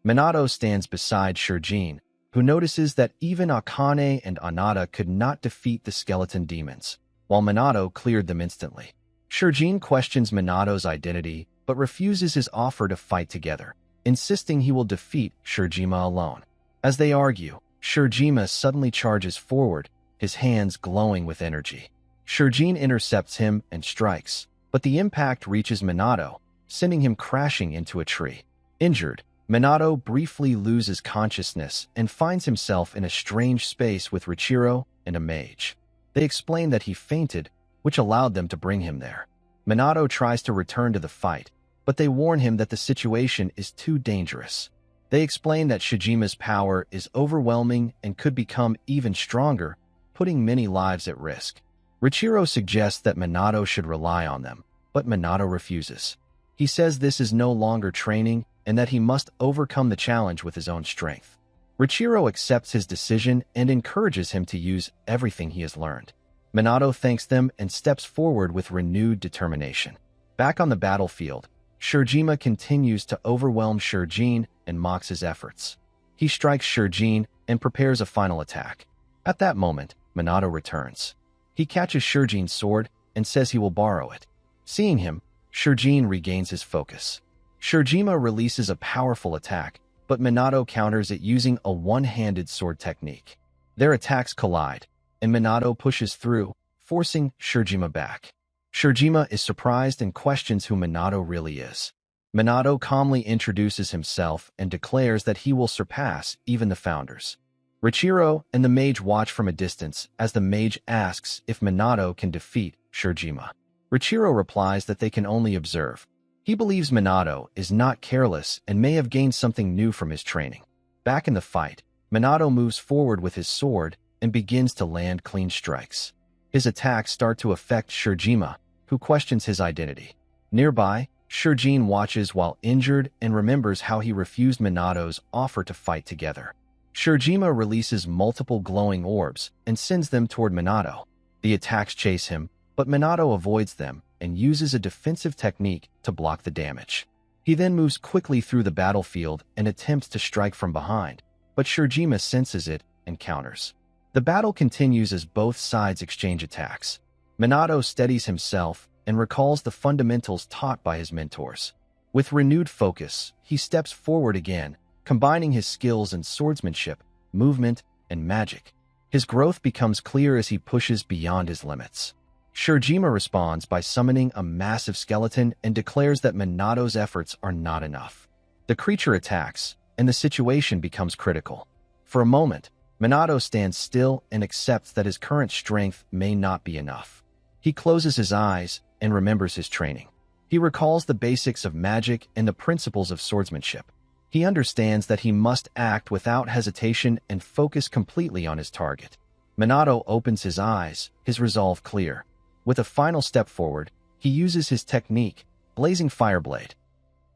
[SPEAKER 1] Minato stands beside Shirjin, who notices that even Akane and Anata could not defeat the skeleton demons, while Minato cleared them instantly. Shirjin questions Minato's identity, but refuses his offer to fight together, insisting he will defeat Shirjima alone. As they argue, Shirjima suddenly charges forward, his hands glowing with energy. Shirjin intercepts him and strikes, but the impact reaches Minato, sending him crashing into a tree. Injured, Minato briefly loses consciousness and finds himself in a strange space with Richiro and a mage. They explain that he fainted, which allowed them to bring him there. Minato tries to return to the fight, but they warn him that the situation is too dangerous. They explain that Shijima's power is overwhelming and could become even stronger, putting many lives at risk. Richiro suggests that Minato should rely on them, but Minato refuses. He says this is no longer training and that he must overcome the challenge with his own strength. Richiro accepts his decision and encourages him to use everything he has learned. Minato thanks them and steps forward with renewed determination. Back on the battlefield, Shirjima continues to overwhelm Shirjin and mocks his efforts. He strikes Shirjin and prepares a final attack. At that moment, Minato returns. He catches Shirjin's sword and says he will borrow it. Seeing him, Shirjin regains his focus. Shirjima releases a powerful attack, but Minato counters it using a one-handed sword technique. Their attacks collide, and Minato pushes through, forcing Shirjima back. Shirjima is surprised and questions who Minato really is. Minato calmly introduces himself and declares that he will surpass even the founders. Richiro and the mage watch from a distance as the mage asks if Minato can defeat Shirjima. Richiro replies that they can only observe. He believes Minato is not careless and may have gained something new from his training. Back in the fight, Minato moves forward with his sword and begins to land clean strikes. His attacks start to affect Shirjima, who questions his identity. Nearby, Shirjin watches while injured and remembers how he refused Minato's offer to fight together. Shirjima releases multiple glowing orbs and sends them toward Minato. The attacks chase him, but Minato avoids them and uses a defensive technique to block the damage. He then moves quickly through the battlefield and attempts to strike from behind, but Shirjima senses it and counters. The battle continues as both sides exchange attacks. Minato steadies himself and recalls the fundamentals taught by his mentors. With renewed focus, he steps forward again, combining his skills in swordsmanship, movement, and magic. His growth becomes clear as he pushes beyond his limits. Shirjima responds by summoning a massive skeleton and declares that Minato's efforts are not enough. The creature attacks, and the situation becomes critical. For a moment, Minato stands still and accepts that his current strength may not be enough. He closes his eyes and remembers his training. He recalls the basics of magic and the principles of swordsmanship. He understands that he must act without hesitation and focus completely on his target. Minato opens his eyes, his resolve clear. With a final step forward, he uses his technique, Blazing Fireblade.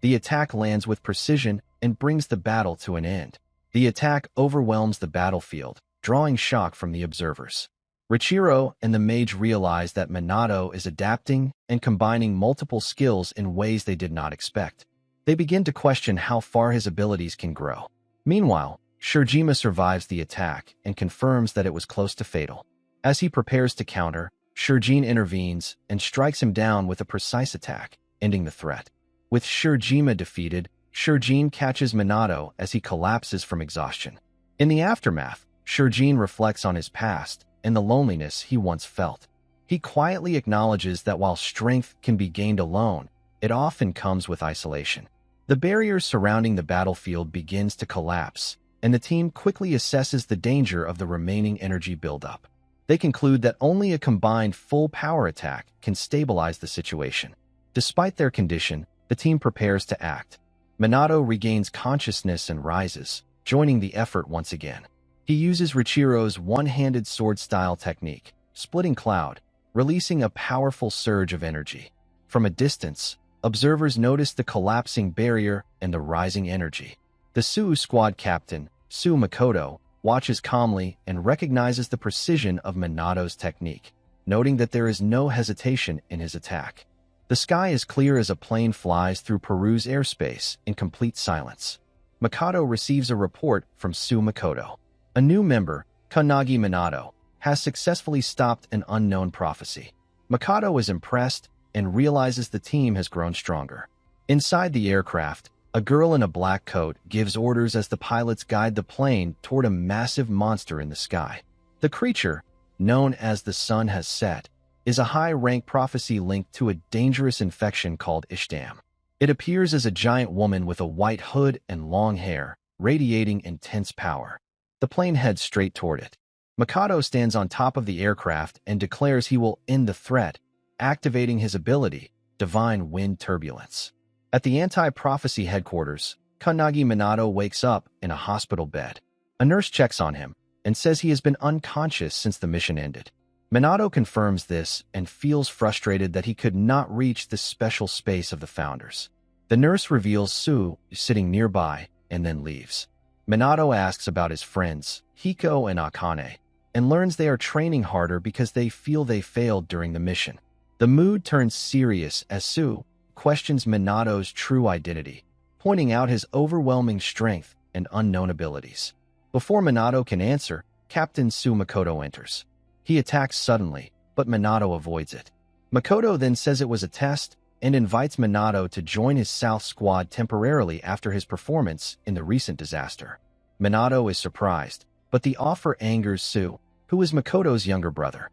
[SPEAKER 1] The attack lands with precision and brings the battle to an end. The attack overwhelms the battlefield, drawing shock from the observers. Richiro and the mage realize that Minato is adapting and combining multiple skills in ways they did not expect. They begin to question how far his abilities can grow. Meanwhile, Shirjima survives the attack and confirms that it was close to fatal. As he prepares to counter, Shirjin intervenes and strikes him down with a precise attack, ending the threat. With Shirjima defeated, Shirjin catches Minato as he collapses from exhaustion. In the aftermath, Shirjin reflects on his past and the loneliness he once felt. He quietly acknowledges that while strength can be gained alone, it often comes with isolation. The barrier surrounding the battlefield begins to collapse, and the team quickly assesses the danger of the remaining energy buildup. They conclude that only a combined full power attack can stabilize the situation. Despite their condition, the team prepares to act. Minato regains consciousness and rises, joining the effort once again. He uses Richiro's one-handed sword-style technique, splitting cloud, releasing a powerful surge of energy. From a distance, observers notice the collapsing barrier and the rising energy. The Suu squad captain, Suu Makoto, watches calmly and recognizes the precision of Minato's technique, noting that there is no hesitation in his attack. The sky is clear as a plane flies through Peru's airspace in complete silence. Makoto receives a report from Suu Makoto. A new member, Kannagi Minato, has successfully stopped an unknown prophecy. Makoto is impressed and realizes the team has grown stronger. Inside the aircraft, a girl in a black coat gives orders as the pilots guide the plane toward a massive monster in the sky. The creature, known as the sun has set, is a high-rank prophecy linked to a dangerous infection called Ishdam. It appears as a giant woman with a white hood and long hair, radiating intense power. The plane heads straight toward it. Makoto stands on top of the aircraft and declares he will end the threat, activating his ability, Divine Wind Turbulence. At the anti-prophecy headquarters, Kannagi Minato wakes up in a hospital bed. A nurse checks on him and says he has been unconscious since the mission ended. Minato confirms this and feels frustrated that he could not reach the special space of the founders. The nurse reveals Suu is sitting nearby and then leaves. Minato asks about his friends, Hiko and Akane, and learns they are training harder because they feel they failed during the mission. The mood turns serious as Suu questions Minato's true identity, pointing out his overwhelming strength and unknown abilities. Before Minato can answer, Captain Suu Makoto enters. He attacks suddenly, but Minato avoids it. Makoto then says it was a test and invites Minato to join his South Squad temporarily after his performance in the recent disaster. Minato is surprised, but the offer angers Suu, who is Makoto's younger brother.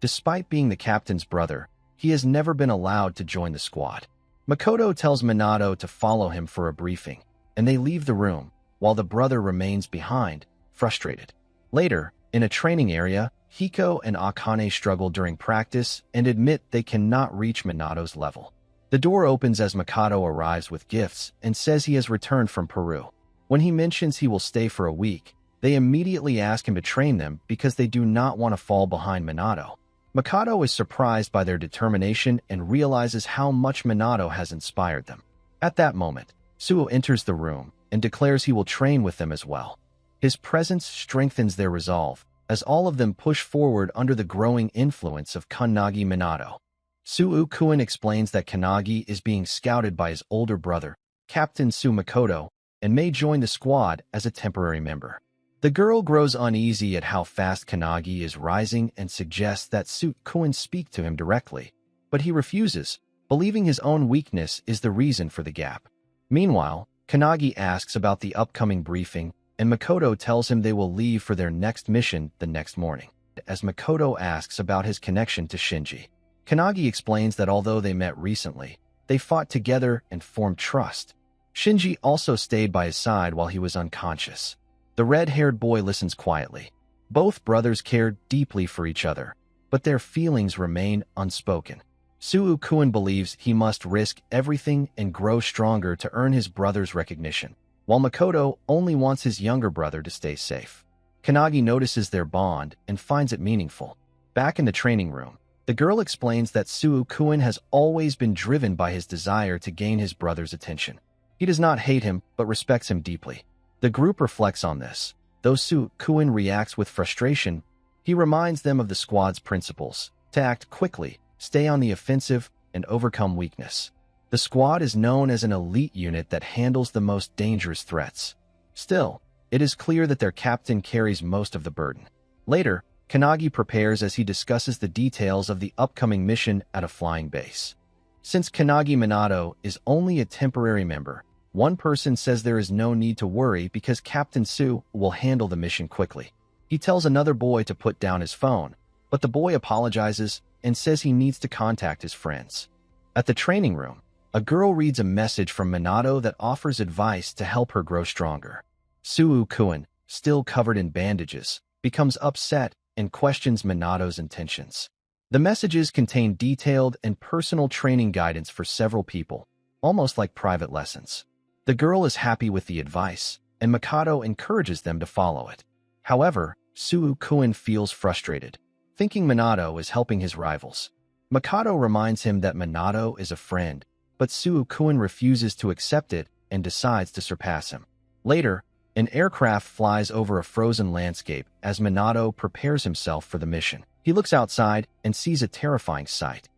[SPEAKER 1] Despite being the captain's brother, he has never been allowed to join the squad. Makoto tells Minato to follow him for a briefing, and they leave the room, while the brother remains behind, frustrated. Later, in a training area, Hiko and Akane struggle during practice and admit they cannot reach Minato's level. The door opens as Makoto arrives with gifts and says he has returned from Peru. When he mentions he will stay for a week, they immediately ask him to train them because they do not want to fall behind Minato. Makoto is surprised by their determination and realizes how much Minato has inspired them. At that moment, Suu enters the room and declares he will train with them as well. His presence strengthens their resolve, as all of them push forward under the growing influence of Kannagi Minato. Suu Kuin explains that Kannagi is being scouted by his older brother, Captain Suu Makoto, and may join the squad as a temporary member. The girl grows uneasy at how fast Kannagi is rising and suggests that Suu Kuin speak to him directly, but he refuses, believing his own weakness is the reason for the gap. Meanwhile, Kannagi asks about the upcoming briefing, and Makoto tells him they will leave for their next mission the next morning. As Makoto asks about his connection to Shinji, Kannagi explains that although they met recently, they fought together and formed trust. Shinji also stayed by his side while he was unconscious. The red-haired boy listens quietly. Both brothers care deeply for each other, but their feelings remain unspoken. Suu Kuin believes he must risk everything and grow stronger to earn his brother's recognition, while Makoto only wants his younger brother to stay safe. Kannagi notices their bond and finds it meaningful. Back in the training room, the girl explains that Suu Kuin has always been driven by his desire to gain his brother's attention. He does not hate him, but respects him deeply. The group reflects on this. Though Suu Kuin reacts with frustration, he reminds them of the squad's principles: to act quickly, stay on the offensive, and overcome weakness. The squad is known as an elite unit that handles the most dangerous threats. Still, it is clear that their captain carries most of the burden. Later, Kannagi prepares as he discusses the details of the upcoming mission at a flying base. Since Kannagi Minato is only a temporary member, one person says there is no need to worry because Captain Suu will handle the mission quickly. He He tells another boy to put down his phone, but the boy apologizes and says he needs to contact his friends. At the training room, a girl reads a message from Minato that offers advice to help her grow stronger. Suo-kun, still covered in bandages, becomes upset and questions Minato's intentions. The messages contain detailed and personal training guidance for several people, almost like private lessons. The girl is happy with the advice, and Makoto encourages them to follow it. However, Suo-kun feels frustrated, thinking Minato is helping his rivals. Makoto reminds him that Minato is a friend, but Suo-kun refuses to accept it and decides to surpass him. Later, an aircraft flies over a frozen landscape as Minato prepares himself for the mission. He looks outside and sees a terrifying sight.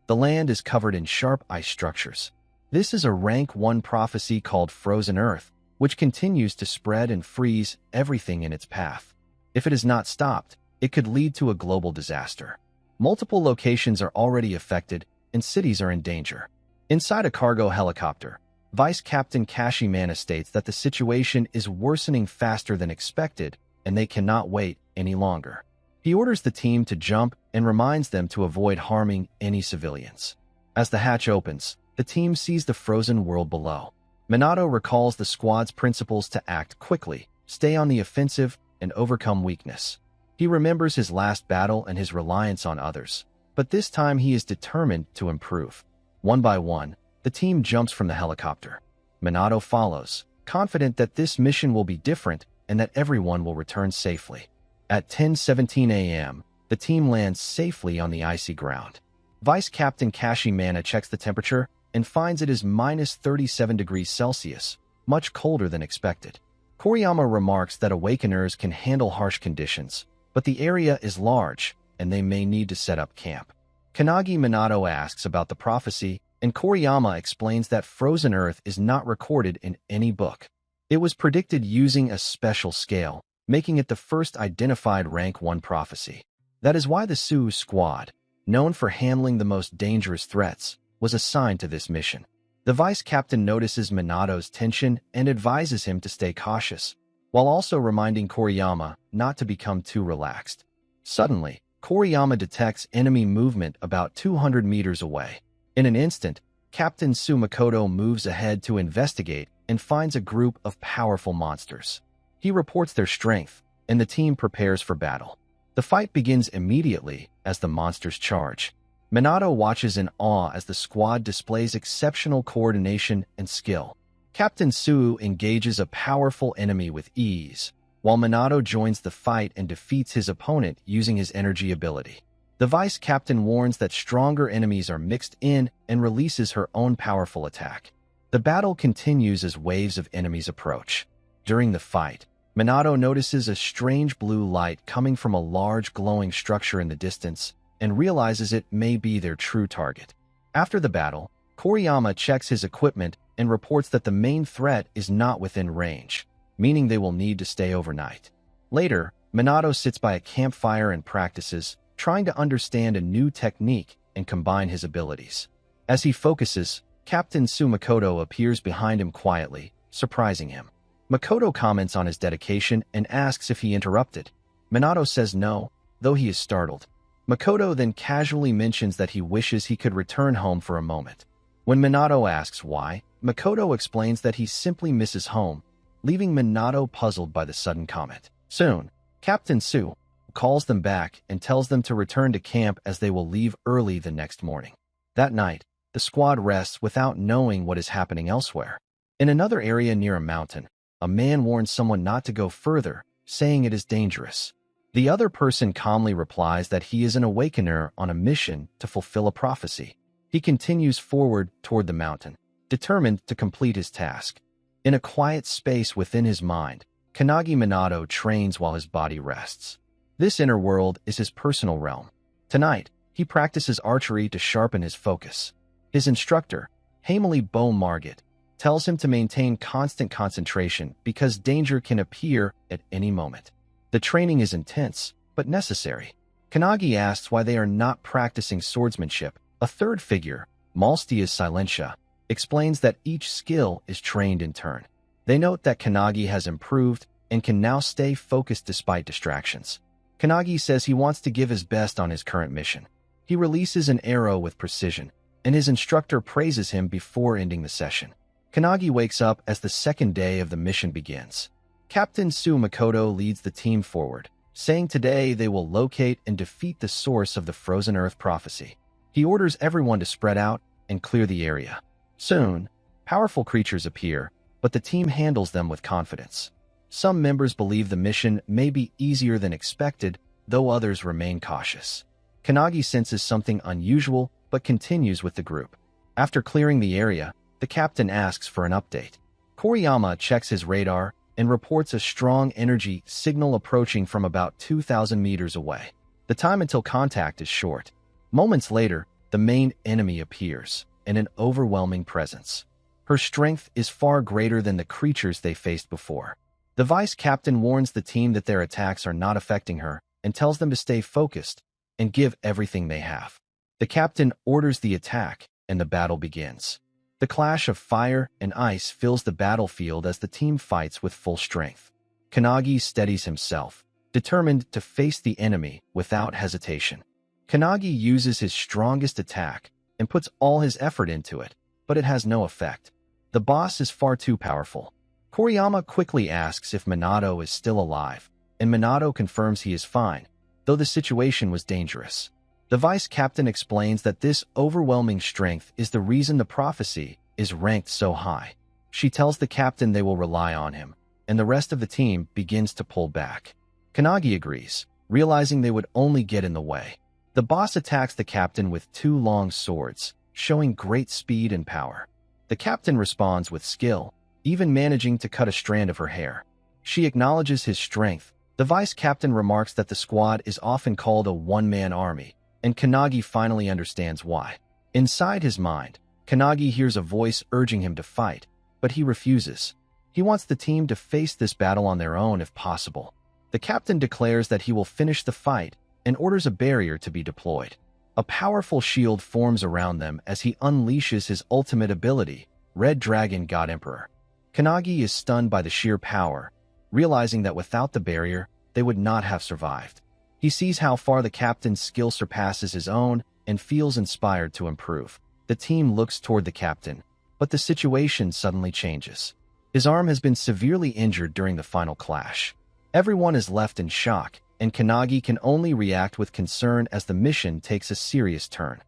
[SPEAKER 1] The land is covered in sharp ice structures. This is a rank 1 prophecy called Frozen Earth, which continues to spread and freeze everything in its path. If it is not stopped, it could lead to a global disaster. Multiple locations are already affected, and cities are in danger. Inside a cargo helicopter, Vice Captain Kashimana states that the situation is worsening faster than expected, and they cannot wait any longer. He orders the team to jump and reminds them to avoid harming any civilians. As the hatch opens, the team sees the frozen world below. Minato recalls the squad's principles to act quickly, stay on the offensive, and overcome weakness. He remembers his last battle and his reliance on others, but this time he is determined to improve. One by one, the team jumps from the helicopter. Minato follows, confident that this mission will be different and that everyone will return safely. At 10:17 a.m., the team lands safely on the icy ground. Vice Captain Kashimana checks the temperature and finds it is -37 degrees Celsius, much colder than expected. Koriyama remarks that awakeners can handle harsh conditions, but the area is large and they may need to set up camp. Kanagi Minato asks about the prophecy, and Koriyama explains that Frozen Earth is not recorded in any book. It was predicted using a special scale, making it the first identified rank 1 prophecy. That is why the Suo squad, known for handling the most dangerous threats, was assigned to this mission. The vice captain notices Minato's tension and advises him to stay cautious, while also reminding Koriyama not to become too relaxed. Suddenly, Koriyama detects enemy movement about 200 meters away. In an instant, Captain Makoto moves ahead to investigate and finds a group of powerful monsters. He reports their strength, and the team prepares for battle. The fight begins immediately as the monsters charge. Minato watches in awe as the squad displays exceptional coordination and skill. Captain Suo engages a powerful enemy with ease, while Minato joins the fight and defeats his opponent using his energy ability. The vice captain warns that stronger enemies are mixed in and releases her own powerful attack. The battle continues as waves of enemies approach. During the fight, Minato notices a strange blue light coming from a large glowing structure in the distance and realizes it may be their true target. After the battle, Koriyama checks his equipment and reports that the main threat is not within range, meaning they will need to stay overnight. Later, Minato sits by a campfire and practices, trying to understand a new technique and combine his abilities. As he focuses, Captain Makoto appears behind him quietly, surprising him. Makoto comments on his dedication and asks if he interrupted. Minato says no, though he is startled. Makoto then casually mentions that he wishes he could return home for a moment. When Minato asks why, Makoto explains that he simply misses home, leaving Minato puzzled by the sudden comment. Soon, Captain Suo calls them back and tells them to return to camp as they will leave early the next morning. That night, the squad rests without knowing what is happening elsewhere. In another area near a mountain, a man warns someone not to go further, saying it is dangerous. The other person calmly replies that he is an awakener on a mission to fulfill a prophecy. He continues forward toward the mountain, determined to complete his task. In a quiet space within his mind, Kanagi Minato trains while his body rests. This inner world is his personal realm. Tonight, he practices archery to sharpen his focus. His instructor, Hamely Bo Margit, tells him to maintain constant concentration because danger can appear at any moment. The training is intense, but necessary. Kanagi asks why they are not practicing swordsmanship. A third figure, Malstia's Silentia, explains that each skill is trained in turn. They note that Kanagi has improved and can now stay focused despite distractions. Kanagi says he wants to give his best on his current mission. He releases an arrow with precision, and his instructor praises him before ending the session. Kanagi wakes up as the second day of the mission begins. Captain Su Makoto leads the team forward, saying today they will locate and defeat the source of the frozen earth prophecy. He orders everyone to spread out and clear the area. Soon, powerful creatures appear, but the team handles them with confidence. Some members believe the mission may be easier than expected, though others remain cautious. Kanagi senses something unusual, but continues with the group. After clearing the area, the captain asks for an update. Koriyama checks his radar and reports a strong energy signal approaching from about 2,000 meters away. The time until contact is short. Moments later, the main enemy appears, in an overwhelming presence. Her strength is far greater than the creatures they faced before. The vice captain warns the team that their attacks are not affecting her and tells them to stay focused and give everything they have. The captain orders the attack, and the battle begins. The clash of fire and ice fills the battlefield as the team fights with full strength. Kanagi steadies himself, determined to face the enemy without hesitation. Kanagi uses his strongest attack and puts all his effort into it, but it has no effect. The boss is far too powerful. Koriyama quickly asks if Minato is still alive, and Minato confirms he is fine, though the situation was dangerous. The vice captain explains that this overwhelming strength is the reason the prophecy is ranked so high. She tells the captain they will rely on him, and the rest of the team begins to pull back. Kanagi agrees, realizing they would only get in the way. The boss attacks the captain with two long swords, showing great speed and power. The captain responds with skill, even managing to cut a strand of her hair. She acknowledges his strength. The vice captain remarks that the squad is often called a one-man army, and Kanagi finally understands why. Inside his mind, Kanagi hears a voice urging him to fight, but he refuses. He wants the team to face this battle on their own if possible. The captain declares that he will finish the fight and orders a barrier to be deployed. A powerful shield forms around them as he unleashes his ultimate ability, Red Dragon God Emperor. Kanagi is stunned by the sheer power, realizing that without the barrier, they would not have survived. He sees how far the captain's skill surpasses his own and feels inspired to improve. The team looks toward the captain, but the situation suddenly changes. His arm has been severely injured during the final clash. Everyone is left in shock, and Kanagi can only react with concern as the mission takes a serious turn.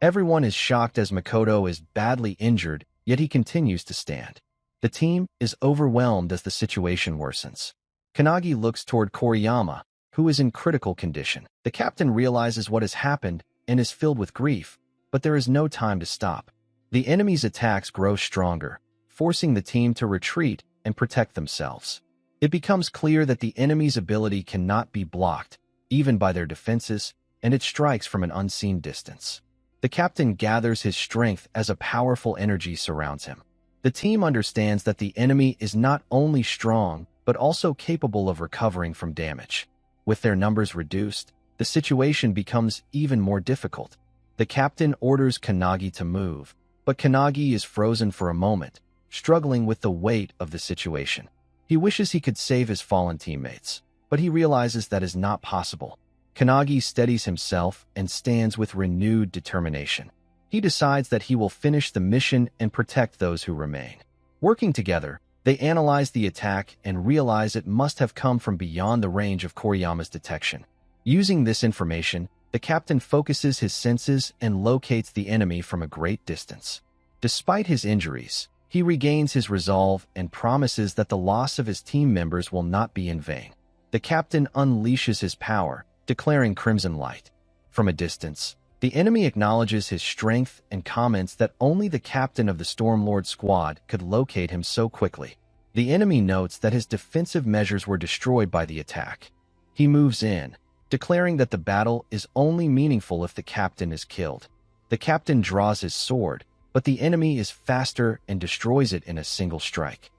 [SPEAKER 1] Everyone is shocked as Makoto is badly injured, yet he continues to stand. The team is overwhelmed as the situation worsens. Kanagi looks toward Koriyama, who is in critical condition. The captain realizes what has happened and is filled with grief, but there is no time to stop. The enemy's attacks grow stronger, forcing the team to retreat and protect themselves. It becomes clear that the enemy's ability cannot be blocked, even by their defenses, and it strikes from an unseen distance. The captain gathers his strength as a powerful energy surrounds him. The team understands that the enemy is not only strong, but also capable of recovering from damage. With their numbers reduced, the situation becomes even more difficult. The captain orders Kanagi to move, but Kanagi is frozen for a moment, struggling with the weight of the situation. He wishes he could save his fallen teammates, but he realizes that is not possible. Kanagi steadies himself and stands with renewed determination. He decides that he will finish the mission and protect those who remain. Working together, they analyze the attack and realize it must have come from beyond the range of Koriyama's detection. Using this information, the captain focuses his senses and locates the enemy from a great distance. Despite his injuries, he regains his resolve and promises that the loss of his team members will not be in vain. The captain unleashes his power, declaring Crimson Light. From a distance, the enemy acknowledges his strength and comments that only the captain of the Stormlord squad could locate him so quickly. The enemy notes that his defensive measures were destroyed by the attack. He moves in, declaring that the battle is only meaningful if the captain is killed. The captain draws his sword, but the enemy is faster and destroys it in a single strike.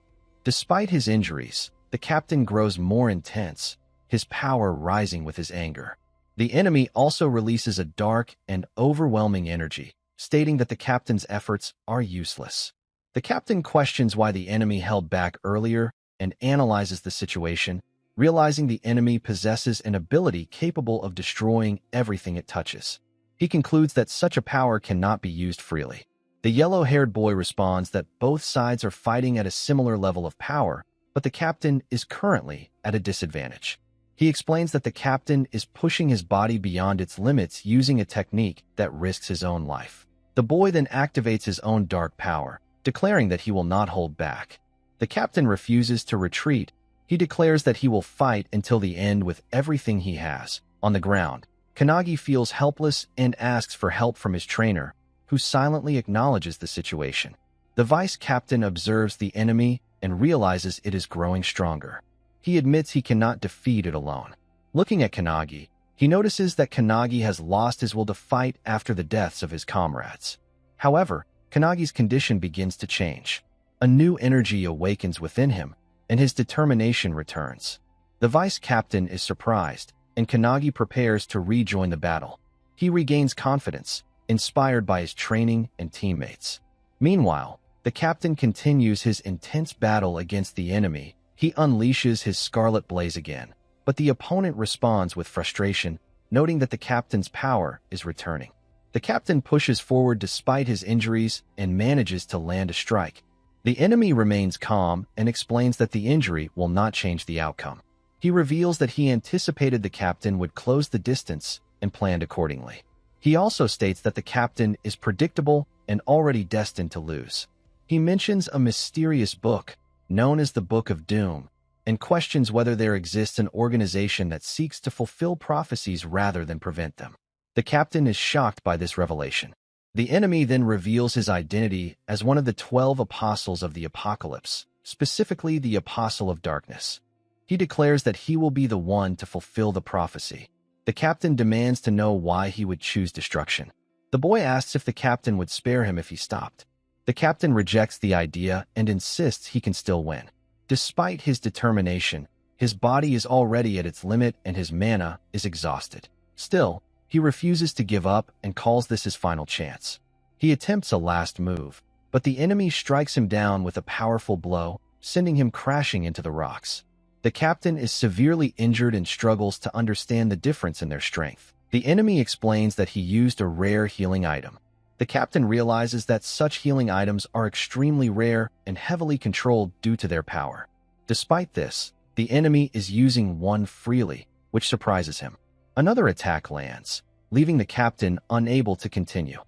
[SPEAKER 1] Despite his injuries, the captain grows more intense, his power rising with his anger. The enemy also releases a dark and overwhelming energy, stating that the captain's efforts are useless. The captain questions why the enemy held back earlier and analyzes the situation, realizing the enemy possesses an ability capable of destroying everything it touches. He concludes that such a power cannot be used freely. The yellow-haired boy responds that both sides are fighting at a similar level of power, but the captain is currently at a disadvantage. He explains that the captain is pushing his body beyond its limits using a technique that risks his own life. The boy then activates his own dark power, declaring that he will not hold back. The captain refuses to retreat. He declares that he will fight until the end with everything he has. On the ground, Kannagi feels helpless and asks for help from his trainer, who silently acknowledges the situation. The vice captain observes the enemy and realizes it is growing stronger. He admits he cannot defeat it alone. Looking at Kannagi, he notices that Kannagi has lost his will to fight after the deaths of his comrades. However, Kannagi's condition begins to change. A new energy awakens within him, and his determination returns. The vice captain is surprised, and Kannagi prepares to rejoin the battle. He regains confidence, inspired by his training and teammates. Meanwhile, the captain continues his intense battle against the enemy. He unleashes his scarlet blaze again, but the opponent responds with frustration, noting that the captain's power is returning. The captain pushes forward despite his injuries and manages to land a strike. The enemy remains calm and explains that the injury will not change the outcome. He reveals that he anticipated the captain would close the distance and planned accordingly. He also states that the captain is predictable and already destined to lose. He mentions a mysterious book, known as the Book of Doom, and questions whether there exists an organization that seeks to fulfill prophecies rather than prevent them. The captain is shocked by this revelation. The enemy then reveals his identity as one of the 12 apostles of the apocalypse, specifically the Apostle of Darkness. He declares that he will be the one to fulfill the prophecy. The captain demands to know why he would choose destruction. The boy asks if the captain would spare him if he stopped. The captain rejects the idea and insists he can still win. Despite his determination, his body is already at its limit and his mana is exhausted. Still, he refuses to give up and calls this his final chance. He attempts a last move, but the enemy strikes him down with a powerful blow, sending him crashing into the rocks. The captain is severely injured and struggles to understand the difference in their strength. The enemy explains that he used a rare healing item. The captain realizes that such healing items are extremely rare and heavily controlled due to their power. Despite this, the enemy is using one freely, which surprises him. Another attack lands, leaving the captain unable to continue.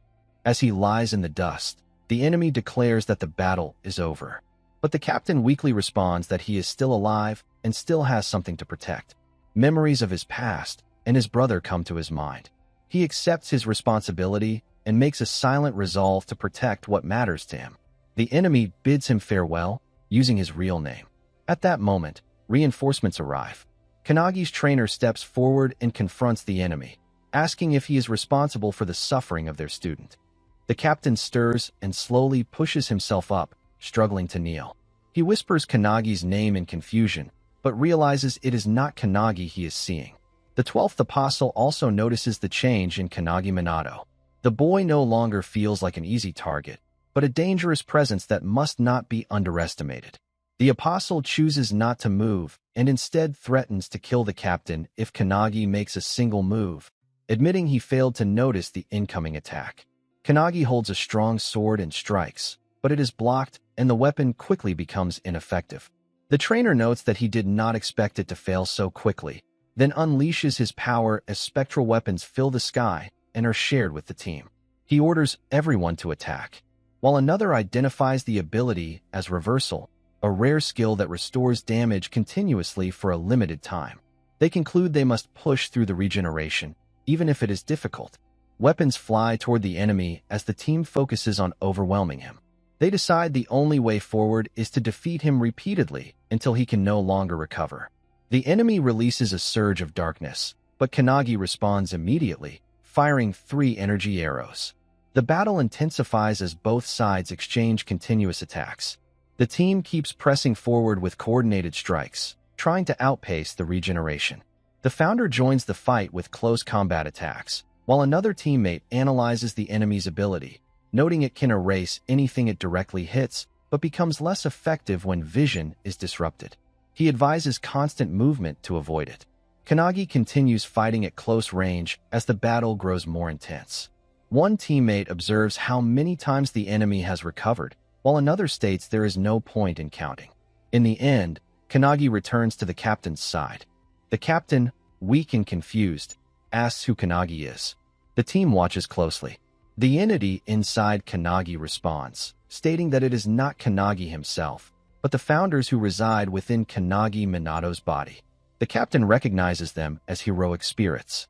[SPEAKER 1] As he lies in the dust, the enemy declares that the battle is over. But the captain weakly responds that he is still alive and still has something to protect. Memories of his past and his brother come to his mind. He accepts his responsibility and makes a silent resolve to protect what matters to him. The enemy bids him farewell, using his real name. At that moment, reinforcements arrive. Kannagi's trainer steps forward and confronts the enemy, asking if he is responsible for the suffering of their student. The captain stirs and slowly pushes himself up, struggling to kneel. He whispers Kannagi's name in confusion, but realizes it is not Kannagi he is seeing. The 12th apostle also notices the change in Kannagi Minato. The boy no longer feels like an easy target, but a dangerous presence that must not be underestimated. The apostle chooses not to move and instead threatens to kill the captain if Kannagi makes a single move, admitting he failed to notice the incoming attack. Kannagi holds a strong sword and strikes, but it is blocked and the weapon quickly becomes ineffective. The trainer notes that he did not expect it to fail so quickly, then unleashes his power as spectral weapons fill the sky and are shared with the team. He orders everyone to attack, while another identifies the ability as reversal, a rare skill that restores damage continuously for a limited time. They conclude they must push through the regeneration, even if it is difficult. Weapons fly toward the enemy as the team focuses on overwhelming him. They decide the only way forward is to defeat him repeatedly until he can no longer recover. The enemy releases a surge of darkness, but Kannagi responds immediately, firing 3 energy arrows. The battle intensifies as both sides exchange continuous attacks. The team keeps pressing forward with coordinated strikes, trying to outpace the regeneration. The founder joins the fight with close combat attacks, while another teammate analyzes the enemy's ability, noting it can erase anything it directly hits, but becomes less effective when vision is disrupted. He advises constant movement to avoid it. Kanagi continues fighting at close range as the battle grows more intense. One teammate observes how many times the enemy has recovered, while another states there is no point in counting. In the end, Kanagi returns to the captain's side. The captain, weak and confused, asks who Kanagi is. The team watches closely. The entity inside Kanagi responds, stating that it is not Kanagi himself, but the founders who reside within Kanagi Minato's body. The captain recognizes them as heroic spirits.